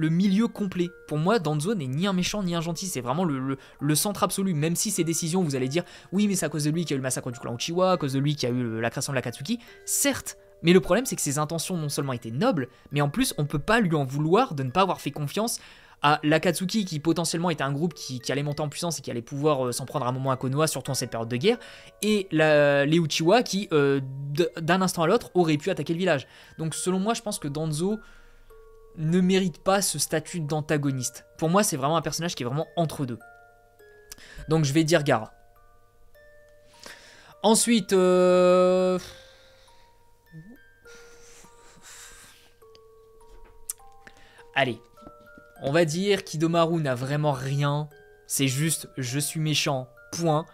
milieu complet. Pour moi, Danzo n'est ni un méchant, ni un gentil. C'est vraiment le centre absolu. Même si ses décisions, vous allez dire, oui, mais c'est à cause de lui qu'il y a eu le massacre du clan Uchiwa, à cause de lui qu'il y a eu la création de l'Akatsuki. Certes. Mais le problème, c'est que ses intentions non seulement étaient nobles, mais en plus, on peut pas lui en vouloir de ne pas avoir fait confiance à l'Akatsuki, qui potentiellement était un groupe qui allait monter en puissance et qui allait pouvoir s'en prendre un moment à Konoha, surtout en cette période de guerre, et les Uchiwa qui, d'un instant à l'autre, auraient pu attaquer le village. Donc selon moi, je pense que Danzo ne mérite pas ce statut d'antagoniste. Pour moi, c'est vraiment un personnage qui est vraiment entre deux. Donc je vais dire Gaara. Ensuite... Allez, on va dire qu'Hidomaru n'a vraiment rien, c'est juste je suis méchant, point.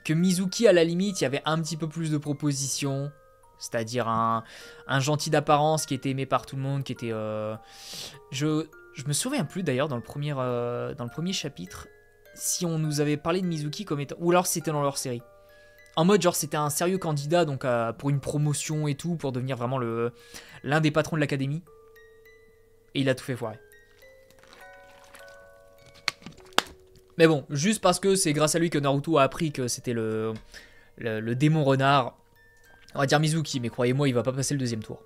Que Mizuki, à la limite, il y avait un petit peu plus de propositions, c'est-à-dire un gentil d'apparence qui était aimé par tout le monde, qui était... Je me souviens plus d'ailleurs dans le premier chapitre si on nous avait parlé de Mizuki comme étant... Ou alors c'était dans leur série. En mode genre c'était un sérieux candidat donc pour une promotion et tout, pour devenir vraiment l'un des patrons de l'académie. Et il a tout fait foirer. Mais bon, juste parce que c'est grâce à lui que Naruto a appris que c'était le démon renard. On va dire Mizuki, mais croyez-moi, il va pas passer le deuxième tour.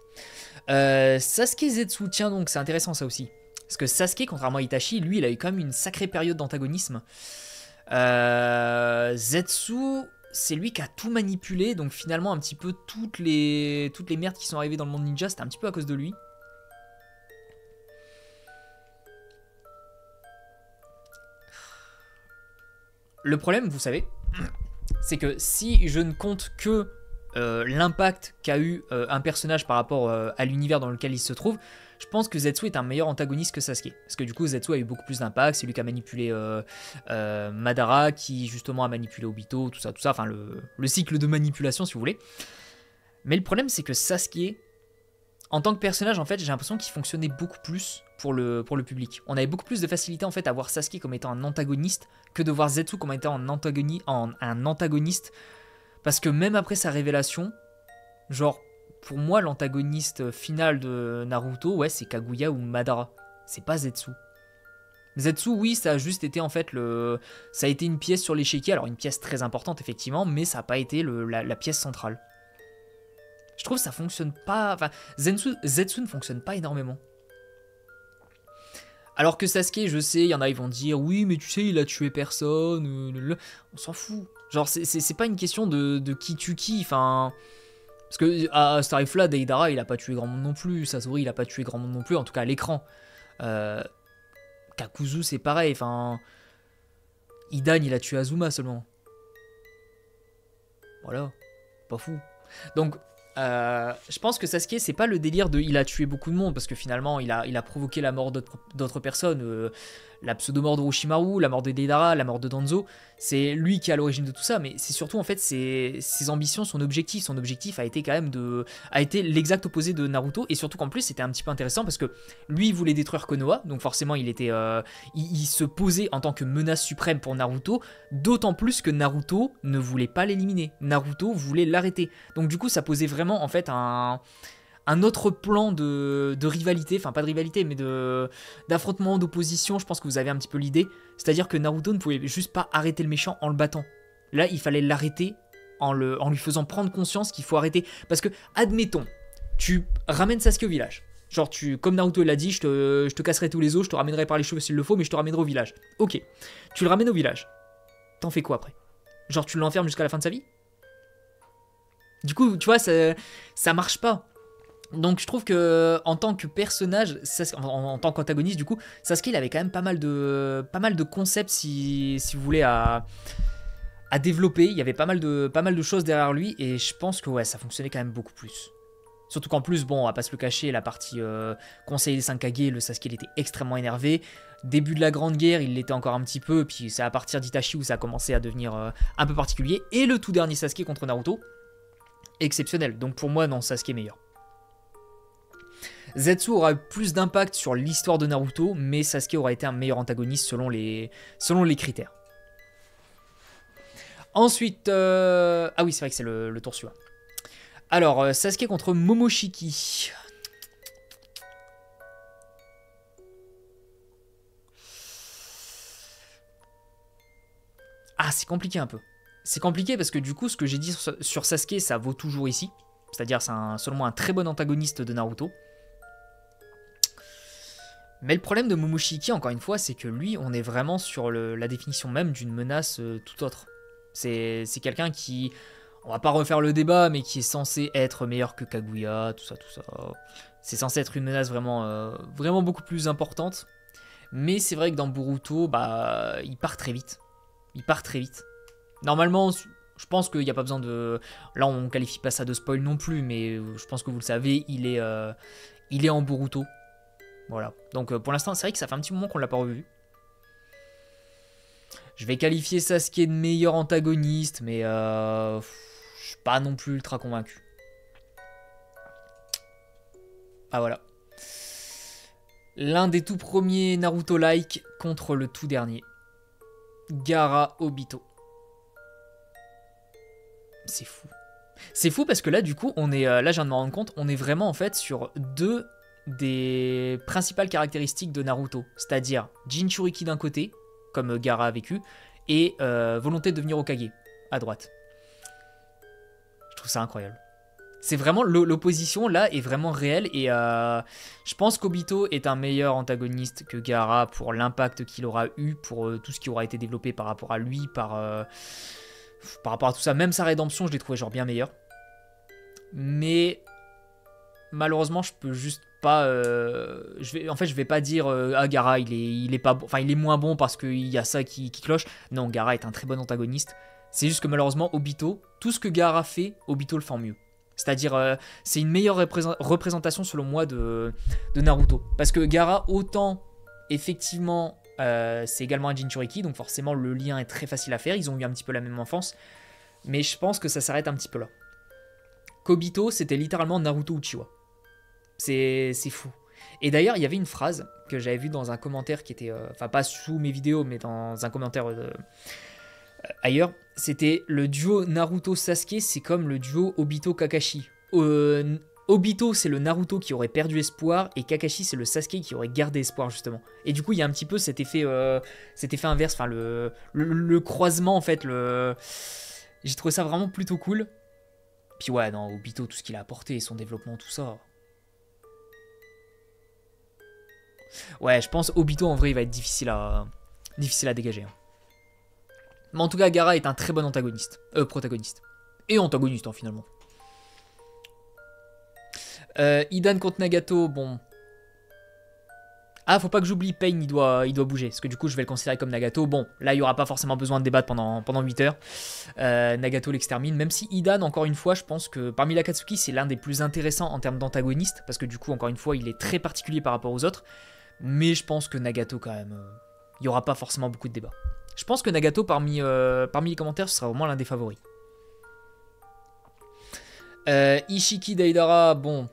Sasuke Zetsu, tiens donc, c'est intéressant ça aussi. Parce que Sasuke, contrairement à Itachi, lui, il a eu quand même une sacrée période d'antagonisme. Zetsu, c'est lui qui a tout manipulé, donc finalement, un petit peu toutes les merdes qui sont arrivées dans le monde ninja, c'était un petit peu à cause de lui. Le problème, vous savez, c'est que si je ne compte que l'impact qu'a eu un personnage par rapport à l'univers dans lequel il se trouve, je pense que Zetsu est un meilleur antagoniste que Sasuke. Parce que du coup, Zetsu a eu beaucoup plus d'impact, c'est lui qui a manipulé Madara, qui justement a manipulé Obito, tout ça, enfin le cycle de manipulation si vous voulez. Mais le problème, c'est que Sasuke, en tant que personnage, en fait, j'ai l'impression qu'il fonctionnait beaucoup plus pour le public. On avait beaucoup plus de facilité en fait à voir Sasuke comme étant un antagoniste que de voir Zetsu comme étant un antagoniste. Parce que même après sa révélation, genre, pour moi, l'antagoniste final de Naruto, ouais, c'est Kaguya ou Madara. C'est pas Zetsu. Zetsu, oui, ça a juste été en fait ça a été une pièce sur l'échiquier, alors une pièce très importante effectivement, mais ça n'a pas été la pièce centrale. Je trouve que ça fonctionne pas... Enfin, Zetsu ne fonctionne pas énormément. Alors que Sasuke, je sais, il y en a, ils vont dire, oui, mais tu sais, il a tué personne. On s'en fout. Genre, c'est pas une question de qui tue qui, enfin... Parce que à ce tarif-là, Deidara, il a pas tué grand monde non plus. Sasori, il a pas tué grand monde non plus, en tout cas à l'écran. Kakuzu, c'est pareil, enfin... Idan, il a tué Azuma seulement. Voilà, pas fou. Donc... je pense que Sasuke, c'est pas le délire de il a tué beaucoup de monde, parce que finalement il a provoqué la mort d'autres personnes, la pseudo-mort de Orochimaru, la mort de Deidara, la mort de Danzo, c'est lui qui est à l'origine de tout ça, mais c'est surtout en fait ses ambitions, son objectif a été quand même a été l'exact opposé de Naruto, et surtout qu'en plus c'était un petit peu intéressant parce que lui il voulait détruire Konoha, donc forcément il était il se posait en tant que menace suprême pour Naruto, d'autant plus que Naruto ne voulait pas l'éliminer, Naruto voulait l'arrêter, donc du coup ça posait vraiment en fait un autre plan de rivalité, enfin pas de rivalité mais d'affrontement, d'opposition. Je pense que vous avez un petit peu l'idée, c'est-à-dire que Naruto ne pouvait juste pas arrêter le méchant en le battant, là il fallait l'arrêter en lui faisant prendre conscience qu'il faut arrêter, parce que admettons tu ramènes Sasuke au village, genre comme Naruto l'a dit, je te casserai tous les os, je te ramènerai par les cheveux s'il le faut, mais je te ramènerai au village. Ok, tu le ramènes au village, t'en fais quoi après? Genre tu l'enfermes jusqu'à la fin de sa vie? Du coup, tu vois, ça marche pas. Donc je trouve que en tant que personnage, en tant qu'antagoniste, du coup, Sasuke il avait quand même pas mal de concepts, si vous voulez, à développer. Il y avait pas mal de choses derrière lui, et je pense que ouais, ça fonctionnait quand même beaucoup plus. Surtout qu'en plus, bon, on va pas se le cacher, la partie Conseil des 5 Kage, le Sasuke il était extrêmement énervé. Début de la Grande Guerre, il l'était encore un petit peu, puis c'est à partir d'Itachi où ça a commencé à devenir un peu particulier. Et le tout dernier Sasuke contre Naruto, exceptionnel. Donc pour moi, non, Sasuke est meilleur. Zetsu aura eu plus d'impact sur l'histoire de Naruto, mais Sasuke aura été un meilleur antagoniste selon les critères. Ensuite, ah oui, c'est vrai que c'est le tour suivant. Alors, Sasuke contre Momoshiki. Ah, c'est compliqué un peu. C'est compliqué parce que du coup, ce que j'ai dit sur Sasuke, ça vaut toujours ici. C'est-à-dire, c'est selon moi un très bon antagoniste de Naruto. Mais le problème de Momoshiki, encore une fois, c'est que lui, on est vraiment sur la définition même d'une menace tout autre. C'est quelqu'un qui, on va pas refaire le débat, mais qui est censé être meilleur que Kaguya, tout ça, tout ça. C'est censé être une menace vraiment, vraiment beaucoup plus importante. Mais c'est vrai que dans Boruto, bah, il part très vite. Il part très vite. Normalement, je pense qu'il n'y a pas besoin de... Là, on qualifie pas ça de spoil non plus, mais je pense que vous le savez, il est en Boruto. Voilà. Donc pour l'instant, c'est vrai que ça fait un petit moment qu'on l'a pas revu. Je vais qualifier Sasuke de meilleur antagoniste, mais je suis pas non plus ultra convaincu. Ah voilà. L'un des tout premiers Naruto-like contre le tout dernier. Gaara Obito. C'est fou. C'est fou parce que là, du coup, on est, là, je viens de me rendre compte, on est vraiment en fait sur deux des principales caractéristiques de Naruto. C'est-à-dire Jinchuriki d'un côté, comme Gaara a vécu, et volonté de devenir Hokage, à droite. Je trouve ça incroyable. C'est vraiment, l'opposition là est vraiment réelle, et je pense qu'Obito est un meilleur antagoniste que Gaara pour l'impact qu'il aura eu, pour tout ce qui aura été développé par rapport à lui, par rapport à tout ça. Même sa rédemption, je l'ai trouvé genre bien meilleur. Mais malheureusement, je peux juste pas. Je vais pas dire ah, Gaara, il est pas bon, enfin il est moins bon parce qu'il y a ça qui cloche. Non, Gaara est un très bon antagoniste. C'est juste que malheureusement, Obito, tout ce que Gaara fait, Obito le fait en mieux. C'est-à-dire, c'est une meilleure représentation selon moi de Naruto. Parce que Gaara, autant effectivement, c'est également un Jinchuriki, donc forcément le lien est très facile à faire. Ils ont eu un petit peu la même enfance, mais je pense que ça s'arrête un petit peu là. Kobito, c'était littéralement Naruto Uchiwa. C'est fou. Et d'ailleurs, il y avait une phrase que j'avais vue dans un commentaire qui était, enfin pas sous mes vidéos, mais dans un commentaire ailleurs. C'était le duo Naruto-Sasuke, c'est comme le duo Obito-Kakashi. Obito, c'est le Naruto qui aurait perdu espoir, et Kakashi, c'est le Sasuke qui aurait gardé espoir, justement. Et du coup, il y a un petit peu cet effet inverse, enfin le croisement, en fait. J'ai trouvé ça vraiment plutôt cool. Puis ouais, non, Obito, tout ce qu'il a apporté, son développement, tout ça. Ouais, je pense Obito, en vrai, il va être difficile à dégager. Hein. Mais en tout cas, Gaara est un très bon antagoniste. Protagoniste. Et antagoniste, hein, finalement. Hidan contre Nagato, bon. Ah, faut pas que j'oublie, Pain, il doit bouger. Parce que du coup, je vais le considérer comme Nagato. Bon, là, il n'y aura pas forcément besoin de débattre pendant 8 heures. Nagato l'extermine. Même si Hidan, encore une fois, je pense que parmi l'Akatsuki, c'est l'un des plus intéressants en termes d'antagoniste. Parce que du coup, encore une fois, il est très particulier par rapport aux autres. Mais je pense que Nagato, quand même, il n'y aura pas forcément beaucoup de débats. Je pense que Nagato, parmi les commentaires, ce sera vraiment l'un des favoris. Ishiki Deidara, bon.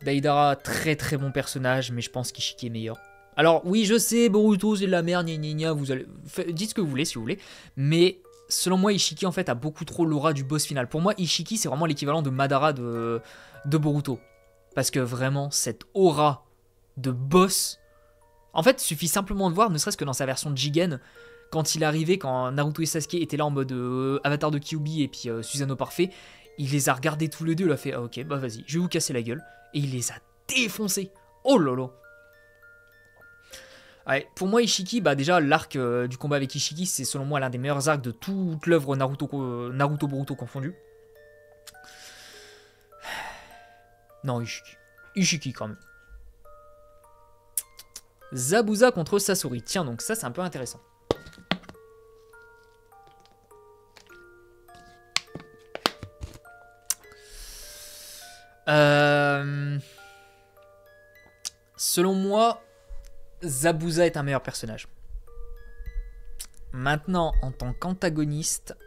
Deidara, très très bon personnage, mais je pense qu'Ishiki est meilleur. Alors, oui, je sais, Boruto, c'est de la merde, vous allez... Dites ce que vous voulez, si vous voulez. Mais, selon moi, Ishiki, en fait, a beaucoup trop l'aura du boss final. Pour moi, Ishiki, c'est vraiment l'équivalent de Madara de Boruto. Parce que vraiment, cette aura de boss... En fait, il suffit simplement de voir, ne serait-ce que dans sa version de Jigen... Quand il est arrivé, quand Naruto et Sasuke étaient là en mode avatar de Kyuubi et puis Susanoo parfait, il les a regardés tous les deux, il a fait ah, ok, bah vas-y, je vais vous casser la gueule. Et il les a défoncés. Oh lolo. Ouais, pour moi, Ishiki, bah déjà, l'arc du combat avec Ishiki, c'est selon moi l'un des meilleurs arcs de toute l'œuvre Naruto Boruto confondu. Non, Ishiki. Ishiki quand même. Zabuza contre Sasori. Tiens, donc ça, c'est un peu intéressant. Selon moi, Zabuza est un meilleur personnage. Maintenant, en tant qu'antagoniste,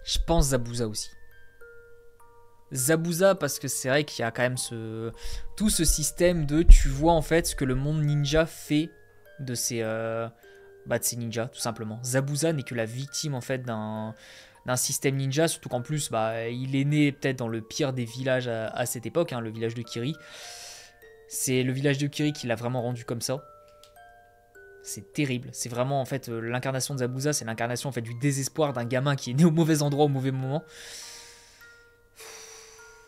Je pense Zabuza aussi. Zabuza parce que c'est vrai qu'il y a quand même tout ce système de tu vois en fait ce que le monde ninja fait de ses ninjas tout simplement. Zabuza n'est que la victime en fait d'un système ninja, surtout qu'en plus il est né peut-être dans le pire des villages à cette époque, hein, le village de Kiri. C'est le village de Kiri qui l'a vraiment rendu comme ça. C'est terrible. C'est vraiment en fait l'incarnation de Zabuza, c'est l'incarnation en fait du désespoir d'un gamin qui est né au mauvais endroit au mauvais moment.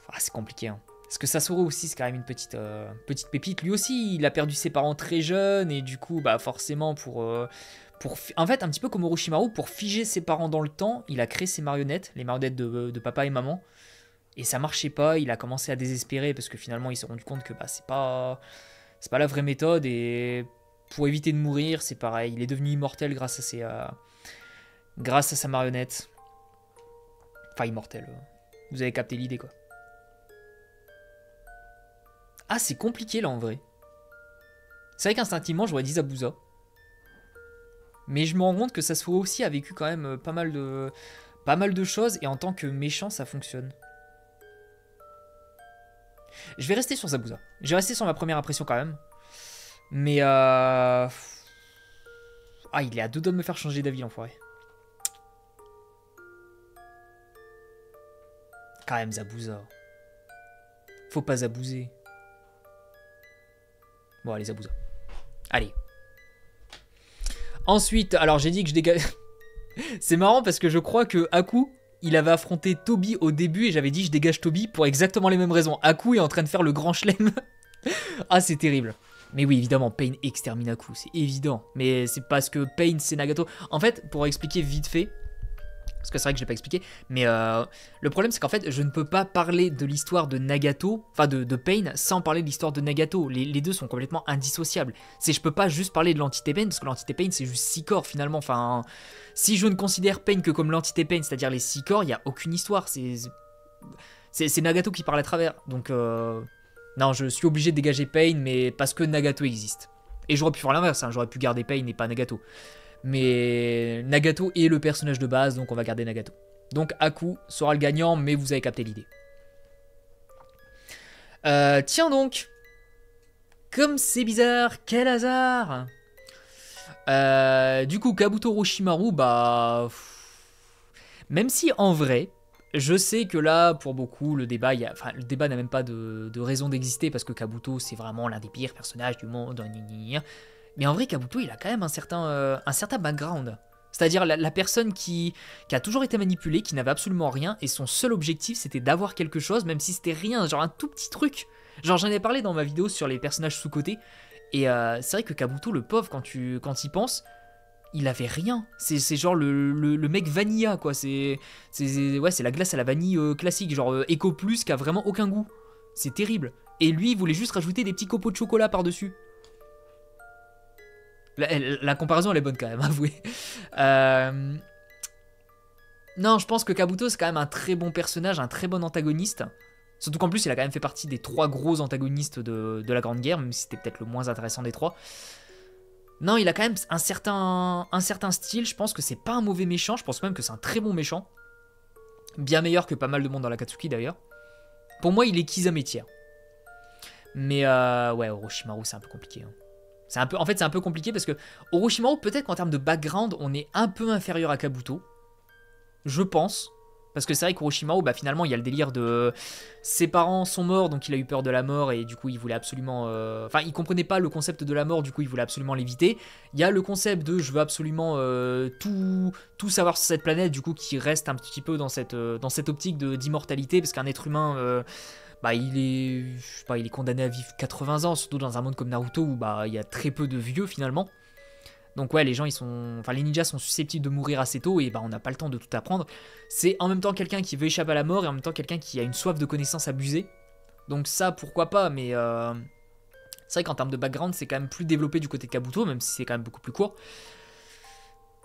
Ah, c'est compliqué. Hein. Parce que Sasori aussi, c'est quand même une petite pépite. Lui aussi, il a perdu ses parents très jeunes et du coup, forcément en fait, un petit peu comme Orochimaru, pour figer ses parents dans le temps, il a créé ses marionnettes, les marionnettes de papa et maman. Et ça marchait pas, il a commencé à désespérer parce que finalement il s'est rendu compte que c'est pas la vraie méthode et pour éviter de mourir, c'est pareil, il est devenu immortel grâce à sa marionnette. Enfin immortel, vous avez capté l'idée quoi. Ah c'est compliqué là en vrai. C'est vrai qu'instinctivement j'aurais dit Zabuza. Mais je me rends compte que Sasori aussi a vécu quand même pas mal de choses et en tant que méchant ça fonctionne. Je vais rester sur Zabuza. Je vais rester sur ma première impression quand même. Mais ah, il est à deux doigts de me faire changer d'avis, l'enfoiré. Quand même, Zabuza. Faut pas zabouser. Bon, allez, Zabuza. Allez. Ensuite, alors j'ai dit que je dégage... C'est marrant parce que je crois que Haku... Il avait affronté Toby au début et j'avais dit je dégage Toby pour exactement les mêmes raisons. Haku est en train de faire le grand chelem. Ah c'est terrible. Mais oui évidemment Pain extermine Haku, c'est évident. Mais c'est parce que Pain c'est Nagato. En fait pour expliquer vite fait, parce que c'est vrai que je l'ai pas expliqué, mais le problème c'est qu'en fait je ne peux pas parler de l'histoire de Nagato, enfin de Pain sans parler de l'histoire de Nagato. Les deux sont complètement indissociables. Je peux pas juste parler de l'entité Pain parce que l'entité Pain c'est juste 6 corps finalement, enfin... Si je ne considère Pain que comme l'entité Pain, c'est-à-dire les 6 corps, il n'y a aucune histoire. C'est Nagato qui parle à travers. Donc, non, je suis obligé de dégager Pain, mais parce que Nagato existe. Et j'aurais pu faire l'inverse, hein, j'aurais pu garder Pain et pas Nagato. Mais Nagato est le personnage de base, donc on va garder Nagato. Donc Haku sera le gagnant, mais vous avez capté l'idée. Tiens donc, comme c'est bizarre, quel hasard! Du coup, Kabuto Orochimaru, même si en vrai, je sais que là, pour beaucoup, le débat n'a même pas de raison d'exister parce que Kabuto, c'est vraiment l'un des pires personnages du monde. Mais en vrai, Kabuto, il a quand même un certain background. C'est-à-dire la personne qui a toujours été manipulée, qui n'avait absolument rien, et son seul objectif, c'était d'avoir quelque chose, même si c'était rien, genre un tout petit truc. Genre, j'en ai parlé dans ma vidéo sur les personnages sous-cotés. Et c'est vrai que Kabuto, le pauvre, quand il pense, il avait rien. C'est genre le mec vanilla, quoi. C'est la glace à la vanille classique, genre Eco Plus qui a vraiment aucun goût. C'est terrible. Et lui, il voulait juste rajouter des petits copeaux de chocolat par-dessus. La comparaison, elle est bonne quand même, avouez. Non, je pense que Kabuto, c'est quand même un très bon personnage, un très bon antagoniste. Surtout qu'en plus, il a quand même fait partie des 3 gros antagonistes de la Grande Guerre, même si c'était peut-être le moins intéressant des 3. Non, il a quand même un certain style. Je pense que c'est pas un mauvais méchant. Je pense même que c'est un très bon méchant. Bien meilleur que pas mal de monde dans l'Akatsuki d'ailleurs. Pour moi, il est Kisame tiers. Mais ouais, Orochimaru, c'est un peu compliqué. Hein. En fait, c'est un peu compliqué parce que Orochimaru, peut-être qu'en termes de background, on est un peu inférieur à Kabuto. Je pense. Parce que c'est vrai qu'Orochimaru, finalement, il y a le délire de... Ses parents sont morts, donc il a eu peur de la mort, et du coup, il voulait absolument... Enfin, il comprenait pas le concept de la mort, du coup, il voulait absolument l'éviter. Il y a le concept de je veux absolument tout savoir sur cette planète, du coup, qui reste un petit peu dans cette optique d'immortalité, parce qu'un être humain... il est condamné à vivre 80 ans, surtout dans un monde comme Naruto, où il y a très peu de vieux, finalement. Donc ouais, les ninjas sont susceptibles de mourir assez tôt et on n'a pas le temps de tout apprendre. C'est en même temps quelqu'un qui veut échapper à la mort et en même temps quelqu'un qui a une soif de connaissances abusée. Donc ça, pourquoi pas, mais c'est vrai qu'en termes de background, c'est quand même plus développé du côté de Kabuto, même si c'est quand même beaucoup plus court.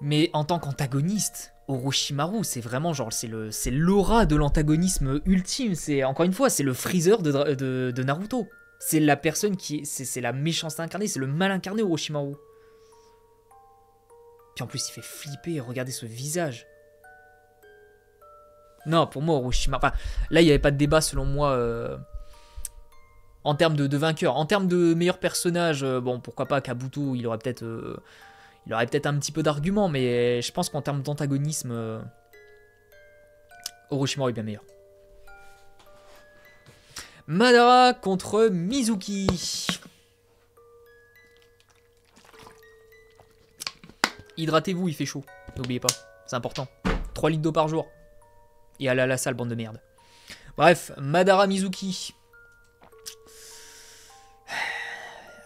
Mais en tant qu'antagoniste, Orochimaru, c'est vraiment genre, c'est l'aura de l'antagonisme ultime. C'est, encore une fois, c'est le Freezer de Naruto. C'est la personne c'est la méchanceté incarnée, c'est le mal incarné Orochimaru. Puis en plus, il fait flipper, regardez ce visage. Non, pour moi, Orochimaru... Enfin, là, il n'y avait pas de débat, selon moi, en termes de vainqueur. En termes de meilleur personnage, bon, pourquoi pas, Kabuto, il aurait peut-être un petit peu d'argument, mais je pense qu'en termes d'antagonisme, Orochimaru est bien meilleur. Madara contre Mizuki. Hydratez-vous, il fait chaud. N'oubliez pas, c'est important. 3 litres d'eau par jour. Et allez à la salle, bande de merde. Bref, Madara Mizuki.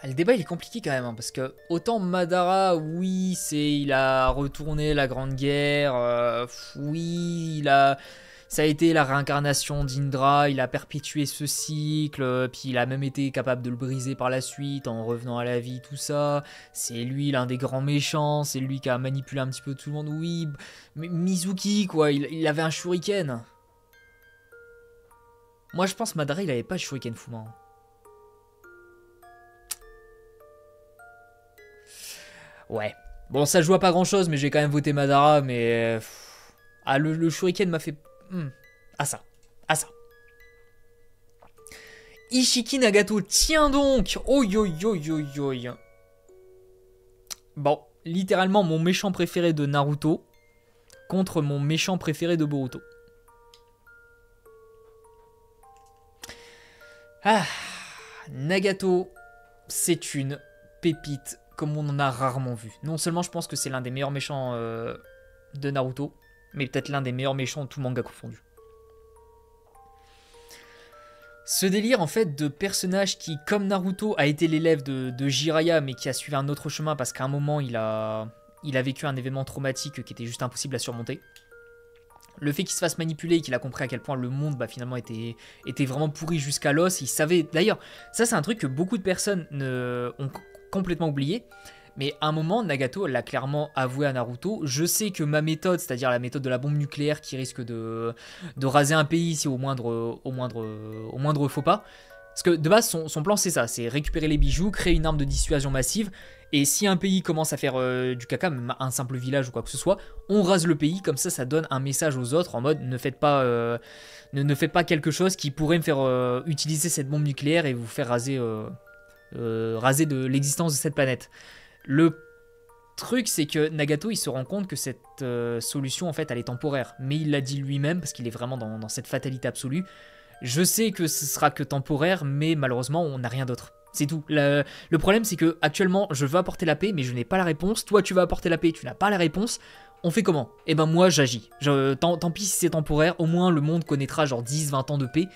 Le débat il est compliqué quand même, hein, parce que autant Madara, oui, il a retourné la Grande Guerre, oui, ça a été la réincarnation d'Indra, il a perpétué ce cycle, puis il a même été capable de le briser par la suite en revenant à la vie, tout ça. C'est lui l'un des grands méchants, c'est lui qui a manipulé un petit peu tout le monde, oui. Mais Mizuki, quoi, il avait un shuriken. Moi je pense Madara il avait pas de shuriken Fuma. Ouais. Bon, ça joue à pas grand chose, mais j'ai quand même voté Madara, mais... Ah, le shuriken m'a fait... Ah ça. Ah ça. Ishiki Nagato, tiens donc. Oi, oi, oi, oi, oi. Bon, littéralement mon méchant préféré de Naruto contre mon méchant préféré de Boruto. Ah, Nagato, c'est une pépite comme on en a rarement vu. Non seulement je pense que c'est l'un des meilleurs méchants de Naruto, mais peut-être l'un des meilleurs méchants de tout manga confondu. Ce délire en fait de personnage qui, comme Naruto, a été l'élève de Jiraiya, mais qui a suivi un autre chemin parce qu'à un moment il a vécu un événement traumatique qui était juste impossible à surmonter. Le fait qu'il se fasse manipuler et qu'il a compris à quel point le monde finalement était vraiment pourri jusqu'à l'os. Il savait, d'ailleurs, ça c'est un truc que beaucoup de personnes ont complètement oublié. Mais à un moment, Nagato l'a clairement avoué à Naruto. Je sais que ma méthode, c'est-à-dire la méthode de la bombe nucléaire qui risque de raser un pays si au moindre faux pas. Parce que de base, son plan c'est ça, c'est récupérer les bijoux, créer une arme de dissuasion massive. Et si un pays commence à faire du caca, même un simple village ou quoi que ce soit, on rase le pays, comme ça ça donne un message aux autres en mode ne faites pas quelque chose qui pourrait me faire utiliser cette bombe nucléaire et vous faire raser de l'existence de cette planète. Le truc c'est que Nagato il se rend compte que cette solution en fait elle est temporaire, mais il l'a dit lui-même parce qu'il est vraiment dans cette fatalité absolue. Je sais que ce sera que temporaire, mais malheureusement on n'a rien d'autre. C'est tout. Le problème c'est que actuellement je veux apporter la paix mais je n'ai pas la réponse. Toi tu vas apporter la paix, tu n'as pas la réponse. On fait comment? Eh ben moi j'agis. Tant pis si c'est temporaire, au moins le monde connaîtra genre 10-20 ans de paix.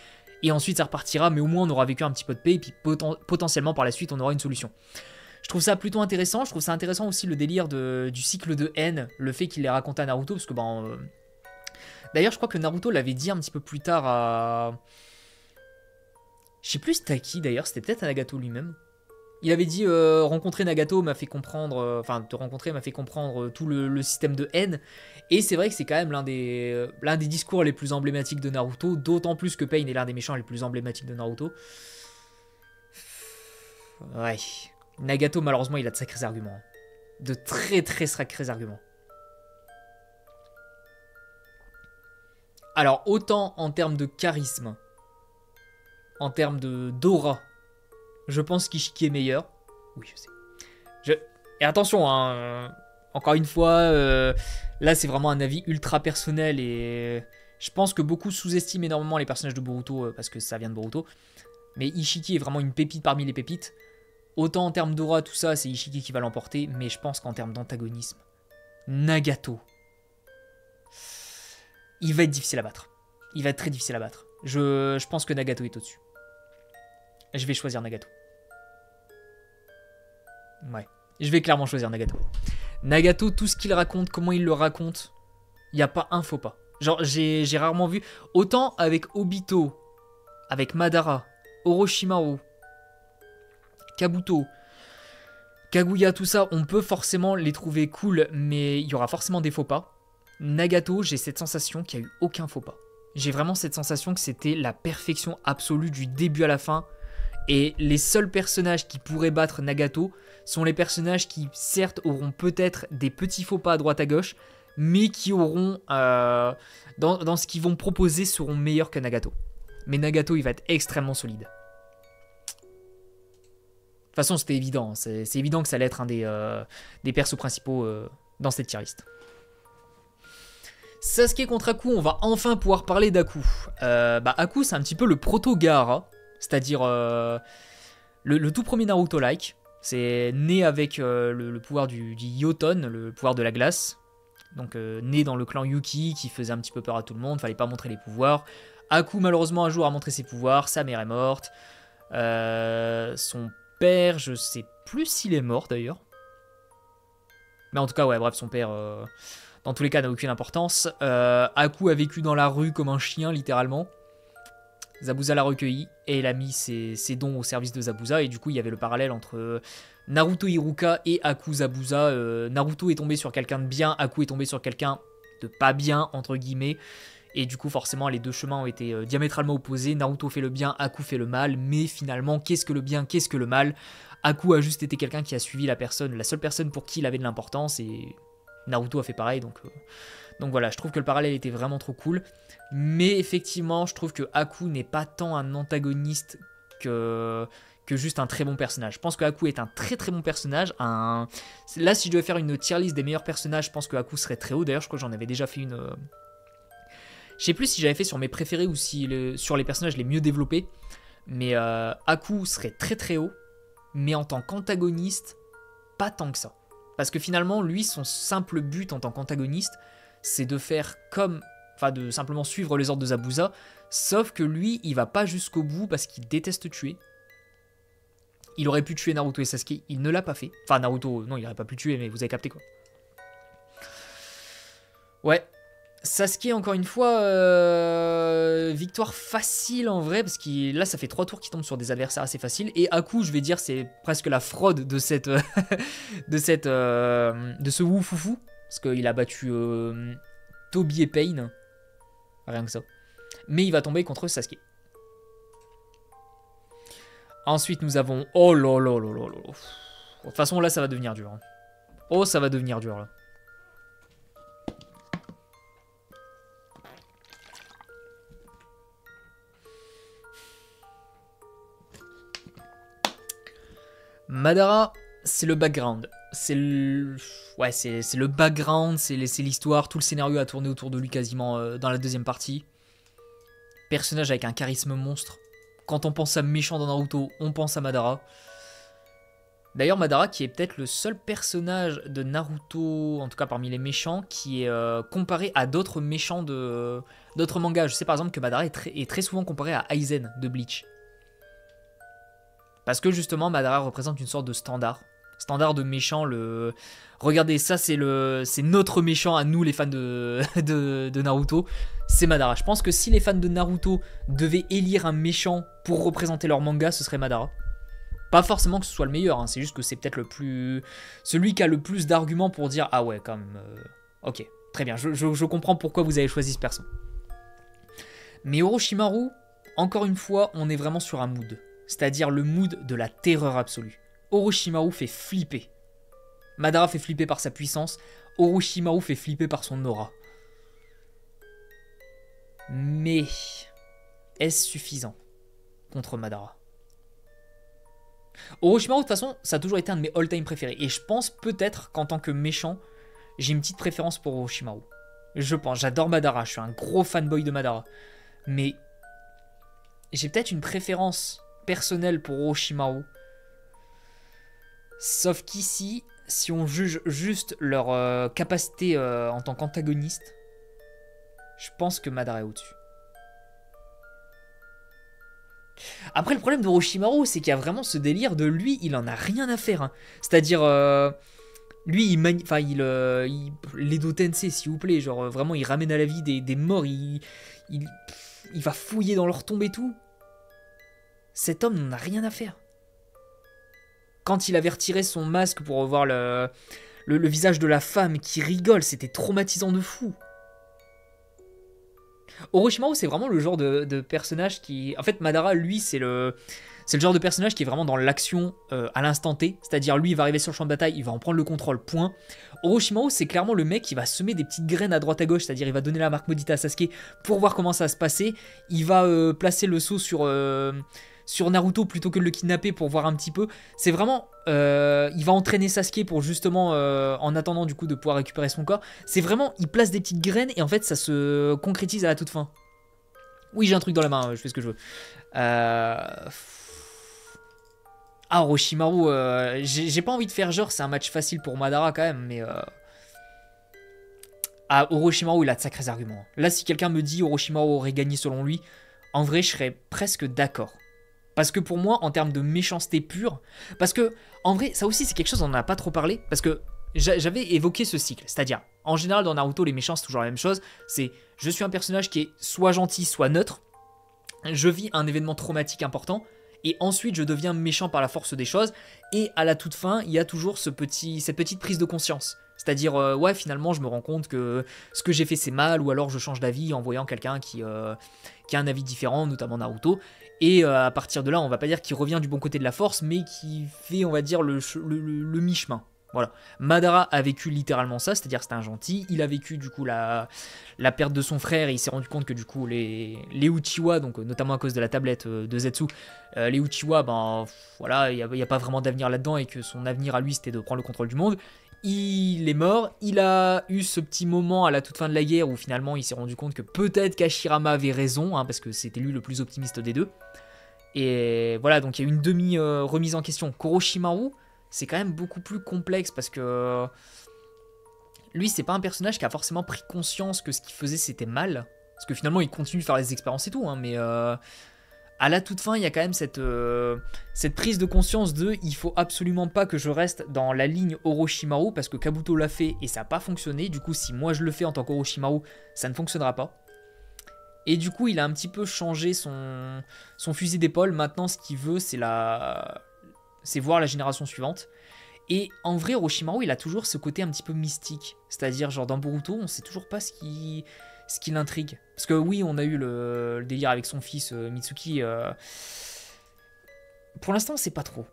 Et ensuite ça repartira, mais au moins on aura vécu un petit peu de paix. Et puis potentiellement par la suite on aura une solution. Je trouve ça plutôt intéressant. Je trouve ça intéressant aussi le délire du cycle de haine. Le fait qu'il l'ait raconté à Naruto. Parce que d'ailleurs je crois que Naruto l'avait dit un petit peu plus tard à... Je sais plus c'était à qui d'ailleurs, c'était peut-être à Nagato lui-même. Il avait dit rencontrer Nagato m'a fait comprendre, enfin te rencontrer m'a fait comprendre tout le système de haine. Et c'est vrai que c'est quand même l'un des discours les plus emblématiques de Naruto, d'autant plus que Pain est l'un des méchants les plus emblématiques de Naruto. Ouais, Nagato malheureusement il a de sacrés arguments, de très très sacrés arguments. Alors autant en termes de charisme, en termes d'aura, je pense qu'Ishiki est meilleur. Oui, je sais. Et attention, hein, encore une fois, là c'est vraiment un avis ultra personnel et je pense que beaucoup sous-estiment énormément les personnages de Boruto parce que ça vient de Boruto. Mais Ishiki est vraiment une pépite parmi les pépites. Autant en termes d'aura, tout ça, c'est Ishiki qui va l'emporter, mais je pense qu'en termes d'antagonisme, Nagato, il va être difficile à battre. Il va être très difficile à battre. Je pense que Nagato est au-dessus. Je vais choisir Nagato. Ouais, je vais clairement choisir Nagato. Nagato, tout ce qu'il raconte, comment il le raconte, il n'y a pas un faux pas. Genre, j'ai rarement vu... Autant avec Obito, avec Madara, Orochimaru, Kabuto, Kaguya, tout ça, on peut forcément les trouver cool, mais il y aura forcément des faux pas. Nagato, j'ai cette sensation qu'il n'y a eu aucun faux pas. J'ai vraiment cette sensation que c'était la perfection absolue du début à la fin. Et les seuls personnages qui pourraient battre Nagato sont les personnages qui, certes, auront peut-être des petits faux pas à droite à gauche, mais qui auront, dans ce qu'ils vont proposer, seront meilleurs que Nagato. Mais Nagato, il va être extrêmement solide. De toute façon, c'était évident. C'est évident que ça allait être un des persos principaux dans cette tier list. Sasuke contre Aku, on va enfin pouvoir parler d'Aku. Aku, c'est un petit peu le proto-Gaara, c'est-à-dire le tout premier Naruto-like. C'est né avec le pouvoir du Yoton, le pouvoir de la glace. Donc né dans le clan Yuki, qui faisait un petit peu peur à tout le monde, fallait pas montrer les pouvoirs. Aku, malheureusement, un jour a montré ses pouvoirs, sa mère est morte. Son père, je sais plus s'il est mort d'ailleurs. Mais en tout cas, ouais, bref, son père... dans tous les cas, n'a aucune importance. Aku a vécu dans la rue comme un chien, littéralement. Zabuza l'a recueilli et elle a mis ses dons au service de Zabuza. Et du coup, il y avait le parallèle entre Naruto Iruka et Aku Zabuza. Naruto est tombé sur quelqu'un de bien, Aku est tombé sur quelqu'un de pas bien, entre guillemets. Et du coup, forcément, les deux chemins ont été diamétralement opposés. Naruto fait le bien, Aku fait le mal. Mais finalement, qu'est-ce que le bien, qu'est-ce que le mal? Aku a juste été quelqu'un qui a suivi la seule personne pour qui il avait de l'importance. Et Naruto a fait pareil, donc voilà, je trouve que le parallèle était vraiment trop cool. Mais effectivement, je trouve que Aku n'est pas tant un antagoniste que juste un très bon personnage. Je pense que Aku est un très très bon personnage. Là, si je devais faire une tier list des meilleurs personnages, je pense que Aku serait très haut. D'ailleurs, je crois que j'en avais déjà fait une... Je sais plus si j'avais fait sur mes préférés ou sur les personnages les mieux développés. Mais Aku serait très très haut. Mais en tant qu'antagoniste, pas tant que ça. Parce que finalement, lui, son simple but en tant qu'antagoniste, c'est de faire de simplement suivre les ordres de Zabuza. Sauf que lui, il va pas jusqu'au bout parce qu'il déteste tuer. Il aurait pu tuer Naruto et Sasuke, il ne l'a pas fait. Enfin, Naruto, non, il aurait pas pu tuer, mais vous avez capté quoi. Ouais. Sasuke, encore une fois, victoire facile en vrai, parce que là, ça fait 3 tours qu'il tombe sur des adversaires assez faciles. Et Aku, je vais dire, c'est presque la fraude de de ce Wufufu, parce qu'il a battu Toby et Pain, rien que ça. Mais il va tomber contre Sasuke. Ensuite, nous avons... Oh là là là là là. De toute façon, là, ça va devenir dur. Hein. Oh, ça va devenir dur, là. Madara, c'est le background. C'est le background, c'est l'histoire. Tout le scénario a tourné autour de lui quasiment dans la deuxième partie. Personnage avec un charisme monstre. Quand on pense à méchant dans Naruto, on pense à Madara. D'ailleurs, Madara qui est peut-être le seul personnage de Naruto, en tout cas parmi les méchants, qui est comparé à d'autres méchants d'autres mangas. Je sais par exemple que Madara est très souvent comparé à Aizen de Bleach. Parce que justement, Madara représente une sorte de standard de méchant. Regardez, ça c'est notre méchant à nous les fans de Naruto, c'est Madara. Je pense que si les fans de Naruto devaient élire un méchant pour représenter leur manga, ce serait Madara. Pas forcément que ce soit le meilleur, hein, c'est juste que c'est peut-être celui qui a le plus d'arguments pour dire ah ouais quand même, ok, très bien, je comprends pourquoi vous avez choisi ce perso. Mais Orochimaru, encore une fois, on est vraiment sur un mood. C'est-à-dire le mood de la terreur absolue. Orochimaru fait flipper. Madara fait flipper par sa puissance. Orochimaru fait flipper par son aura. Mais est-ce suffisant contre Madara? Orochimaru, de toute façon, ça a toujours été un de mes all-time préférés. Et je pense peut-être qu'en tant que méchant, j'ai une petite préférence pour Orochimaru. Je pense, j'adore Madara, je suis un gros fanboy de Madara. Mais j'ai peut-être une préférence personnel pour Orochimaru. Sauf qu'ici, si on juge juste leur capacité en tant qu'antagoniste, je pense que Madara est au-dessus. Après, le problème d'Orochimaru, c'est qu'il y a vraiment ce délire de lui, il en a rien à faire. Hein. C'est-à-dire, lui, l'Edo Tensei, s'il vous plaît, genre vraiment, il ramène à la vie des morts, il va fouiller dans leur tombe et tout. Cet homme n'en a rien à faire. Quand il avait retiré son masque pour revoir le visage de la femme qui rigole, c'était traumatisant de fou. Orochimaru, c'est vraiment le genre de personnage qui... En fait, Madara, lui, c'est C'est le genre de personnage qui est vraiment dans l'action à l'instant T, c'est-à-dire lui il va arriver sur le champ de bataille, il va en prendre le contrôle, point. Orochimaru c'est clairement le mec qui va semer des petites graines à droite à gauche, c'est-à-dire il va donner la marque maudite à Sasuke pour voir comment ça va se passer, il va placer le saut sur Naruto plutôt que de le kidnapper pour voir un petit peu. C'est vraiment... il va entraîner Sasuke pour justement, en attendant du coup de pouvoir récupérer son corps. C'est vraiment, il place des petites graines et en fait ça se concrétise à la toute fin. Oui, j'ai un truc dans la main, je fais ce que je veux. Orochimaru, j'ai pas envie de faire genre, c'est un match facile pour Madara quand même, mais... Orochimaru, il a de sacrés arguments. Là, si quelqu'un me dit Orochimaru aurait gagné selon lui, en vrai, je serais presque d'accord. Parce que pour moi, en termes de méchanceté pure, parce que, en vrai, ça aussi, c'est quelque chose, on n'en a pas trop parlé, parce que j'avais évoqué ce cycle, c'est-à-dire, en général, dans Naruto, les méchants, c'est toujours la même chose, c'est, je suis un personnage qui est soit gentil, soit neutre, je vis un événement traumatique important, et ensuite, je deviens méchant par la force des choses, et à la toute fin, il y a toujours cette petite prise de conscience. C'est-à-dire, ouais, finalement, je me rends compte que ce que j'ai fait, c'est mal, ou alors je change d'avis en voyant quelqu'un qui a un avis différent, notamment Naruto. Et à partir de là, on va pas dire qu'il revient du bon côté de la force, mais qui fait, on va dire, le mi-chemin. Voilà. Madara a vécu littéralement ça, c'est-à-dire c'était un gentil. Il a vécu du coup la perte de son frère et il s'est rendu compte que du coup les Uchiwa, donc notamment à cause de la tablette de Zetsu, les Uchiwa, ben voilà, il y a pas vraiment d'avenir là-dedans et que son avenir à lui c'était de prendre le contrôle du monde. Il est mort, il a eu ce petit moment à la toute fin de la guerre où finalement il s'est rendu compte que peut-être qu'Hashirama avait raison, hein, parce que c'était lui le plus optimiste des deux. Et voilà, donc il y a une demi-remise en question. Orochimaru, c'est quand même beaucoup plus complexe parce que lui, c'est pas un personnage qui a forcément pris conscience que ce qu'il faisait c'était mal. Parce que finalement, il continue de faire les expériences et tout, hein, mais à la toute fin, il y a quand même cette prise de conscience de il faut absolument pas que je reste dans la ligne Orochimaru parce que Kabuto l'a fait et ça n'a pas fonctionné. Du coup, si moi je le fais en tant qu'Orochimaru, ça ne fonctionnera pas. Et du coup, il a un petit peu changé son fusil d'épaule. Maintenant, ce qu'il veut, c'est voir la génération suivante. Et en vrai, Orochimaru, il a toujours ce côté un petit peu mystique. C'est-à-dire, genre dans Boruto, on sait toujours pas ce qui l'intrigue. Parce que oui, on a eu le délire avec son fils Mitsuki. Pour l'instant, on sait pas trop.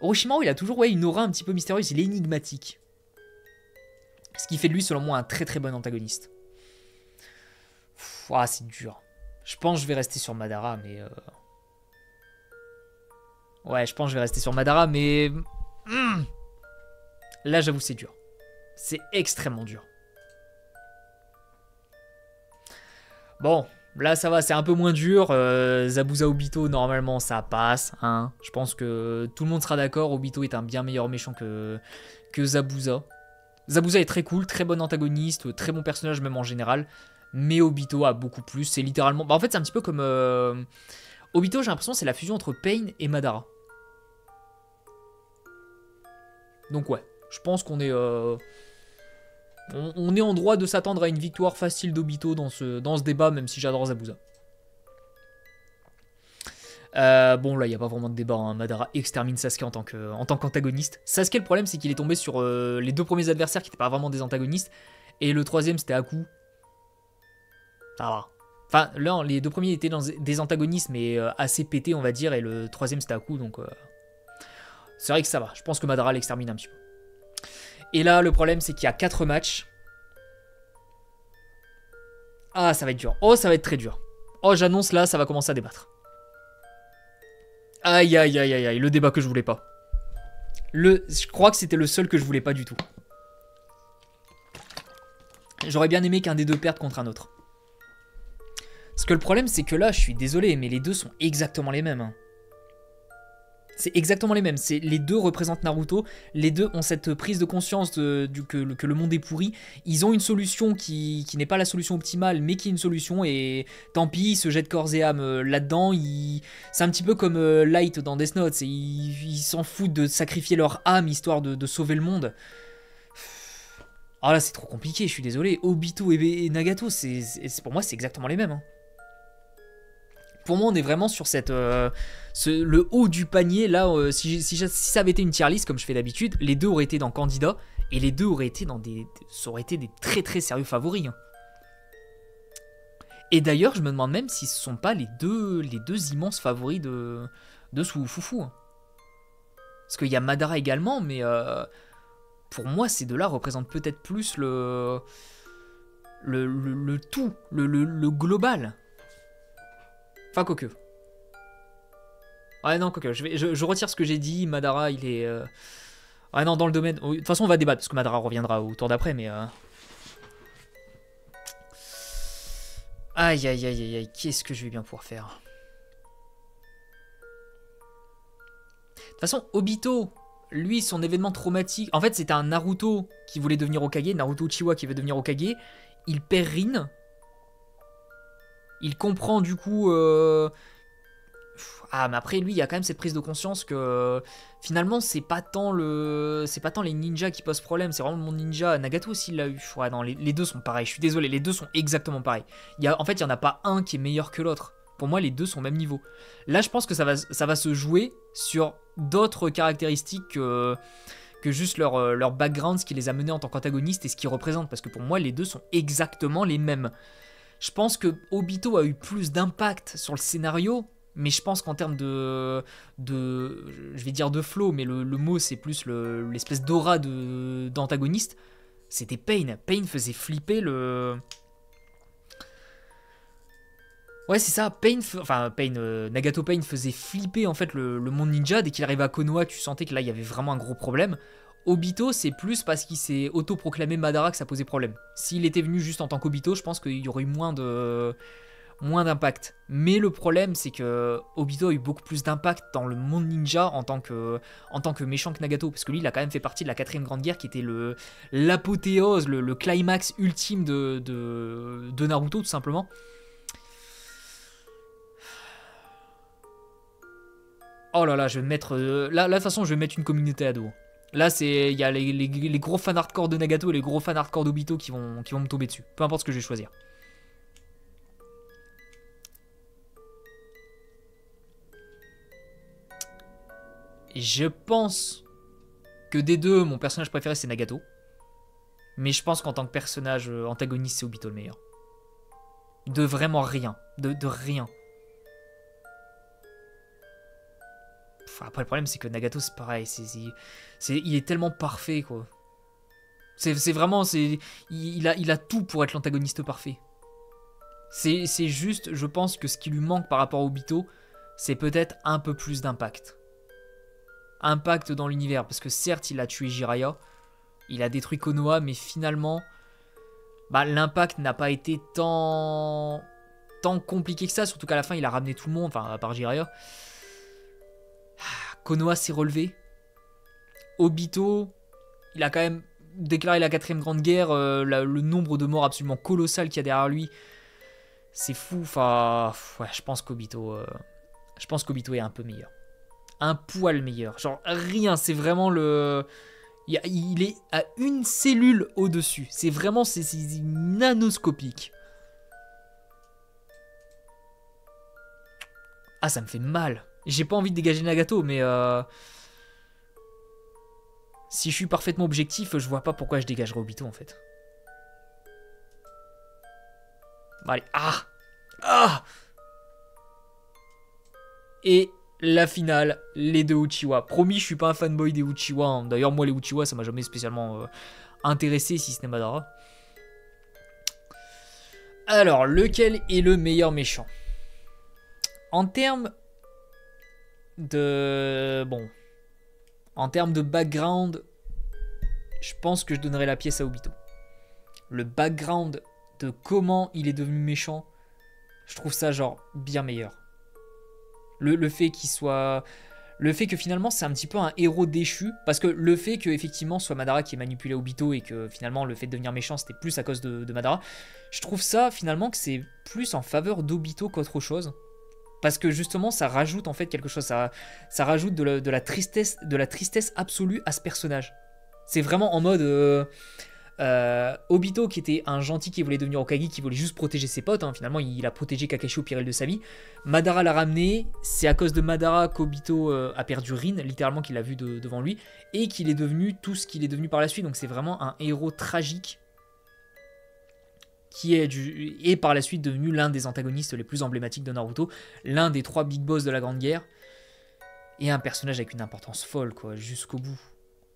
Orochimaru, il a toujours une aura un petit peu mystérieuse. Il est énigmatique. Ce qui fait de lui, selon moi, un très très bon antagoniste. C'est dur. Je pense que je vais rester sur Madara, mais... Ouais, je pense que je vais rester sur Madara, mais... Là, j'avoue, c'est dur. C'est extrêmement dur. Bon, là, ça va, c'est un peu moins dur. Zabuza Obito, normalement, ça passe. Hein. Je pense que tout le monde sera d'accord. Obito est un bien meilleur méchant que Zabuza. Zabuza est très cool, très bon antagoniste, très bon personnage, même en général. Mais Obito a beaucoup plus. C'est littéralement... en fait, c'est un petit peu comme... Obito, j'ai l'impression, c'est la fusion entre Pain et Madara. Donc ouais, je pense qu'on est... On est en droit de s'attendre à une victoire facile d'Obito dans ce débat, même si j'adore Zabuza. Bon, là, il n'y a pas vraiment de débat. Hein. Madara extermine Sasuke en tant qu'antagoniste. Sasuke, le problème, c'est qu'il est tombé sur les deux premiers adversaires qui n'étaient pas vraiment des antagonistes. Et le troisième, c'était Aku. Ça va. Enfin, là, les deux premiers étaient dans des antagonistes, mais assez pétés, on va dire. Et le troisième, c'était Aku, donc... c'est vrai que ça va. Je pense que Madara l'extermine un petit peu. Et là, le problème, c'est qu'il y a 4 matchs. Ah, ça va être dur. Oh, ça va être très dur. Oh, j'annonce là, ça va commencer à débattre. Aïe, aïe, aïe, aïe, aïe. Le débat que je voulais pas. Je crois que c'était le seul que je voulais pas du tout. J'aurais bien aimé qu'un des deux perde contre un autre. Parce que le problème, c'est que là, je suis désolé, mais les deux sont exactement les mêmes. Hein. C'est exactement les mêmes. Les deux représentent Naruto. Les deux ont cette prise de conscience que le monde est pourri. Ils ont une solution qui n'est pas la solution optimale, mais qui est une solution. Et tant pis, ils se jettent corps et âme là-dedans. C'est un petit peu comme Light dans Death Note. Ils s'en foutent de sacrifier leur âme histoire de sauver le monde. Ah là, c'est trop compliqué, je suis désolé. Obito et Nagato, pour moi, c'est exactement les mêmes. Hein. Pour moi, on est vraiment sur le haut du panier. Là, si ça avait été une tier list, comme je fais d'habitude, les deux auraient été dans Candidat. Et les deux auraient été ça aurait été des très très sérieux favoris. Hein. Et d'ailleurs, je me demande même si ce sont pas les deux immenses favoris de Fufu. Parce qu'il y a Madara également, mais pour moi, ces deux-là représentent peut-être plus le tout, le global. Enfin, quoique. Ouais, non, quoique. Je retire ce que j'ai dit. Madara, il est... Ouais, non, dans le domaine... De toute façon, on va débattre, parce que Madara reviendra au tour d'après, mais... Aïe, aïe, aïe, aïe, aïe. Qu'est-ce que je vais bien pouvoir faire? De toute façon, Obito, lui, son événement traumatique... En fait, c'était un Naruto qui voulait devenir Hokage, Naruto Uchiwa qui veut devenir Hokage. Il perd Rin. Il comprend, du coup... Ah, mais après, lui, il y a quand même cette prise de conscience que finalement, c'est pas tant les ninjas qui posent problème, c'est vraiment le monde ninja. Nagato aussi l'a eu. Ouais, non, les deux sont pareils. Je suis désolé, les deux sont exactement pareils. En fait, il y en a pas un qui est meilleur que l'autre. Pour moi, les deux sont au même niveau. Là, je pense que ça va se jouer sur d'autres caractéristiques que juste leur background, ce qui les a menés en tant qu'antagonistes et ce qu'ils représentent. Parce que pour moi, les deux sont exactement les mêmes. Je pense que Obito a eu plus d'impact sur le scénario. Mais je pense qu'en termes je vais dire de flow, mais le mot c'est plus l'espèce d'aura d'antagoniste, c'était Pain. Pain faisait flipper le... Ouais, c'est ça, Nagato Pain faisait flipper en fait le monde ninja. Dès qu'il arrivait à Konoha, tu sentais que là il y avait vraiment un gros problème. Obito, c'est plus parce qu'il s'est autoproclamé Madara que ça posait problème. S'il était venu juste en tant qu'Obito, je pense qu'il y aurait eu moins d'impact. Mais le problème, c'est que Obito a eu beaucoup plus d'impact dans le monde ninja en tant que méchant que Nagato. Parce que lui, il a quand même fait partie de la 4ème Grande Guerre qui était l'apothéose, le climax ultime de Naruto, tout simplement. Oh là là, je vais mettre... Là, de toute façon, je vais mettre une communauté ado. Là, il y a les gros fans hardcore de Nagato et les gros fans hardcore d'Obito qui vont me tomber dessus. Peu importe ce que je vais choisir. Je pense que des deux, mon personnage préféré c'est Nagato. Mais je pense qu'en tant que personnage antagoniste, c'est Obito le meilleur. De vraiment rien. De rien. Enfin, après, le problème c'est que Nagato c'est pareil. Il est tellement parfait quoi. C'est vraiment... Il a tout pour être l'antagoniste parfait. C'est juste, je pense que ce qui lui manque par rapport à Obito, c'est peut-être un peu plus d'impact. Impact dans l'univers, parce que certes il a tué Jiraiya, il a détruit Konoha, mais finalement l'impact n'a pas été tant compliqué que ça, surtout qu'à la fin il a ramené tout le monde, enfin à part Jiraiya. Konoha s'est relevé. Obito, il a quand même déclaré la 4ème Grande Guerre, le nombre de morts absolument colossal qu'il y a derrière lui, c'est fou. Enfin, ouais, je pense qu'Obito est un peu meilleur. Un poil meilleur. Genre rien, c'est vraiment il est à une cellule au-dessus. C'est vraiment, c'est nanoscopique. Ah, ça me fait mal. J'ai pas envie de dégager Nagato, mais si je suis parfaitement objectif, je vois pas pourquoi je dégagerais Obito en fait. Bon, allez, Et la finale, les deux Uchiwa. Promis, je suis pas un fanboy des Uchiwa. Hein. D'ailleurs, moi, les Uchiwa, ça m'a jamais spécialement intéressé, si ce n'est Madara. Alors, lequel est le meilleur méchant? En termes de... Bon. En termes de background, je pense que je donnerais la pièce à Obito. Le background de comment il est devenu méchant, je trouve ça genre bien meilleur. Le fait qu'il soit... Le fait que finalement c'est un petit peu un héros déchu, parce que le fait que effectivement soit Madara qui ait manipulé Obito et que finalement le fait de devenir méchant c'était plus à cause de Madara, je trouve ça finalement que c'est plus en faveur d'Obito qu'autre chose. Parce que justement ça rajoute en fait quelque chose, ça rajoute de la tristesse absolue à ce personnage. C'est vraiment en mode... Obito qui était un gentil qui voulait devenir Hokage, qui voulait juste protéger ses potes, hein. Finalement il a protégé Kakashi au péril de sa vie. Madara l'a ramené, c'est à cause de Madara qu'Obito a perdu Rin, littéralement qu'il a vu devant lui, et qu'il est devenu tout ce qu'il est devenu par la suite. Donc c'est vraiment un héros tragique qui est par la suite devenu l'un des antagonistes les plus emblématiques de Naruto, l'un des 3 big boss de la Grande Guerre, et un personnage avec une importance folle, quoi, jusqu'au bout.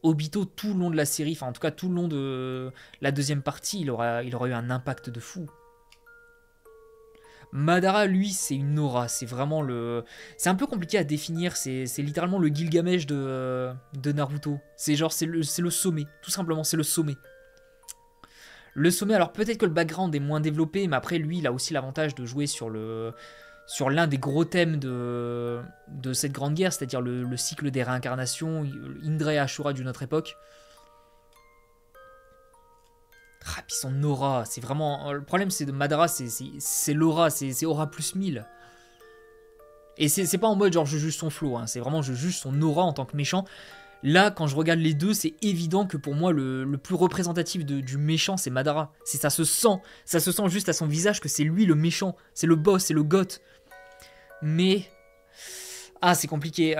Obito, tout le long de la série, enfin en tout cas tout le long de la deuxième partie, il aura eu un impact de fou. Madara, lui, c'est une aura, c'est vraiment le... C'est un peu compliqué à définir, c'est littéralement le Gilgamesh de Naruto. C'est genre, c'est le sommet, tout simplement, c'est le sommet. Le sommet, alors peut-être que le background est moins développé, mais après, lui, il a aussi l'avantage de jouer sur l'un des gros thèmes de cette grande guerre, c'est-à-dire le cycle des réincarnations, Indra et Ashura d'une autre époque. Ah, puis son aura, c'est vraiment... Le problème c'est de Madara, c'est l'aura, c'est aura plus 1000. Et c'est pas en mode genre je juge son flow, hein, c'est vraiment je juge son aura en tant que méchant. Là, quand je regarde les deux, c'est évident que pour moi, le plus représentatif du méchant, c'est Madara. Ça se sent juste à son visage que c'est lui le méchant, c'est le boss, c'est le goth. Mais... Ah, c'est compliqué.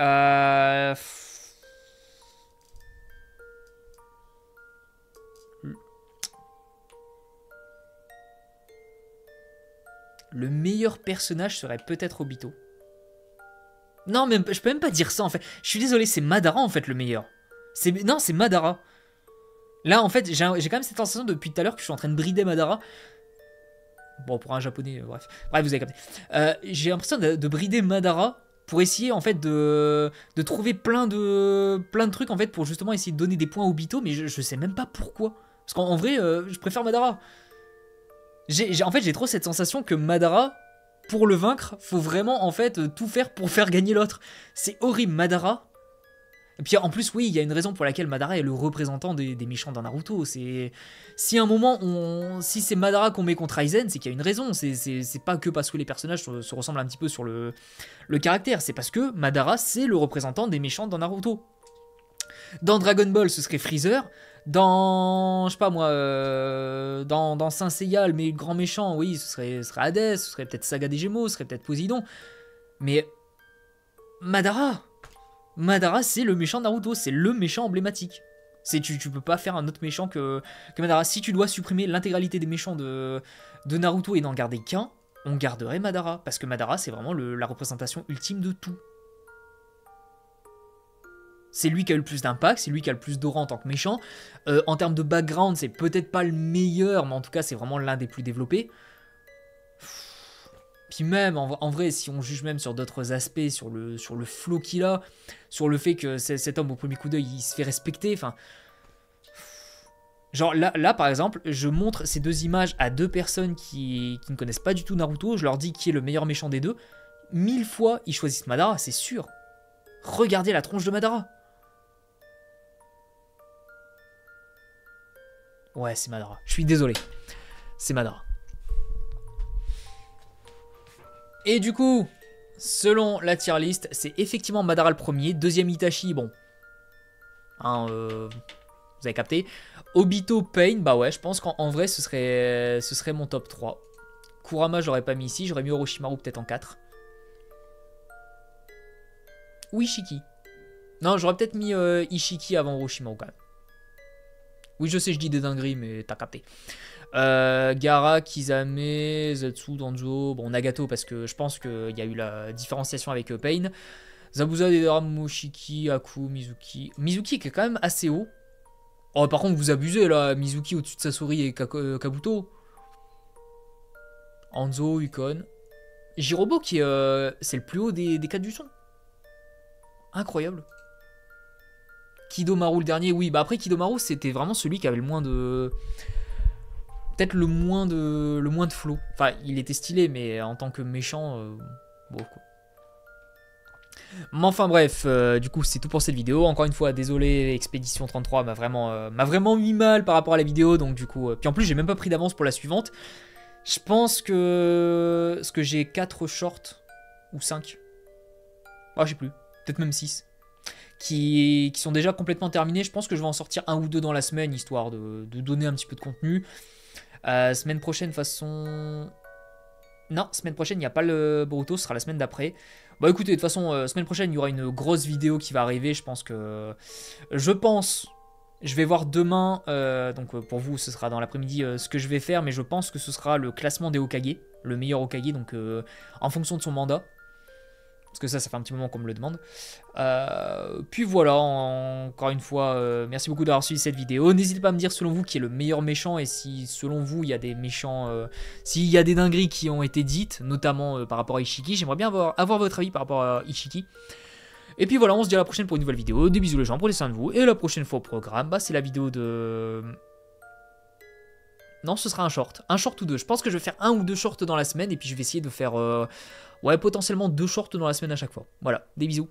Le meilleur personnage serait peut-être Obito. Non, mais je peux même pas dire ça en fait. Je suis désolé, c'est Madara en fait le meilleur. Non, c'est Madara. Là en fait, j'ai quand même cette sensation depuis tout à l'heure que je suis en train de brider Madara. Bon, pour un japonais, bref. Bref, vous avez capté. J'ai l'impression de brider Madara pour essayer en fait de trouver plein de trucs en fait pour justement essayer de donner des points à Obito, mais je sais même pas pourquoi. Parce qu'en vrai, je préfère Madara. En fait, j'ai trop cette sensation que Madara, pour le vaincre, faut vraiment en fait tout faire pour faire gagner l'autre. C'est horrible, Madara. Et puis en plus, oui, il y a une raison pour laquelle Madara est le représentant des méchants dans Naruto. Si à un moment, si c'est Madara qu'on met contre Aizen, c'est qu'il y a une raison. C'est pas que parce que les personnages se ressemblent un petit peu sur le caractère. C'est parce que Madara, c'est le représentant des méchants dans Naruto. Dans Dragon Ball, ce serait Freezer. Dans, je sais pas moi, dans Saint Seiya, mais grand méchant, oui, ce serait Hades, ce serait peut-être Saga des Gémeaux, ce serait peut-être Poséidon. Mais Madara, c'est le méchant de Naruto, c'est le méchant emblématique. Tu peux pas faire un autre méchant que Madara. Si tu dois supprimer l'intégralité des méchants de Naruto et n'en garder qu'un, on garderait Madara. Parce que Madara, c'est vraiment la représentation ultime de tout. C'est lui qui a eu le plus d'impact, c'est lui qui a le plus d'aura en tant que méchant. En termes de background, c'est peut-être pas le meilleur, mais en tout cas, c'est vraiment l'un des plus développés. Puis même, en vrai, si on juge même sur d'autres aspects, sur le flow qu'il a, sur le fait que cet homme, au premier coup d'œil, il se fait respecter, enfin... Genre là, par exemple, je montre ces deux images à deux personnes qui ne connaissent pas du tout Naruto, je leur dis qui est le meilleur méchant des deux. 1000 fois, ils choisissent Madara, c'est sûr. Regardez la tronche de Madara. Ouais, c'est Madara. Je suis désolé. C'est Madara. Et du coup, selon la tier list, c'est effectivement Madara le premier. Deuxième Itachi, bon. Hein, vous avez capté. Obito, Pain, bah ouais, je pense qu'en vrai, ce serait mon top 3. Kurama, j'aurais pas mis ici. J'aurais mis Orochimaru peut-être en 4. Ou Ishiki. Non, j'aurais peut-être mis Ishiki avant Orochimaru quand même. Oui, je sais, je dis des dingueries, mais t'as capté. Gaara, Kisame, Zetsu, Danzo, bon, Nagato, parce que je pense qu'il y a eu la différenciation avec Pain. Zabuza, Deidara, Momoshiki, Aku, Mizuki. Mizuki qui est quand même assez haut. Oh, par contre, vous abusez là, Mizuki au-dessus de Sasori et Kabuto. Hanzo, Ukon. Jirobo qui est. C'est le plus haut des 4 du son. Incroyable. Kidomaru le dernier, oui. Bah après Kidomaru c'était vraiment celui qui avait le moins de... Peut-être le moins de flow. Enfin il était stylé mais en tant que méchant... Bon quoi. Mais enfin bref, du coup c'est tout pour cette vidéo. Encore une fois désolé, Expédition 33 m'a vraiment mis mal par rapport à la vidéo. Donc du coup... Puis en plus j'ai même pas pris d'avance pour la suivante. Je pense que j'ai 4 shorts ou 5. Ah je sais plus, peut-être même 6. Qui sont déjà complètement terminés. Je pense que je vais en sortir un ou deux dans la semaine, histoire de donner un petit peu de contenu. Semaine prochaine, façon... Non, semaine prochaine, il n'y a pas le Boruto, ce sera la semaine d'après. Bon, écoutez, de toute façon, semaine prochaine, il y aura une grosse vidéo qui va arriver. Je pense Je vais voir demain, donc pour vous ce sera dans l'après-midi ce que je vais faire, mais je pense que ce sera le classement des Hokage, le meilleur Hokage, donc en fonction de son mandat. Parce que ça fait un petit moment qu'on me le demande. Puis voilà, encore une fois, merci beaucoup d'avoir suivi cette vidéo. N'hésitez pas à me dire selon vous qui est le meilleur méchant et si selon vous il y a des méchants, s'il y a des dingueries qui ont été dites, notamment par rapport à Ishiki. J'aimerais bien avoir votre avis par rapport à Ishiki. Et puis voilà, on se dit à la prochaine pour une nouvelle vidéo. Des bisous les gens, prenez soin de vous. Et la prochaine fois au programme, bah, c'est la vidéo de... Non, ce sera un short ou deux. Je pense que je vais faire 1 ou 2 shorts dans la semaine et puis je vais essayer de faire... ouais, potentiellement 2 shorts dans la semaine à chaque fois. Voilà, des bisous.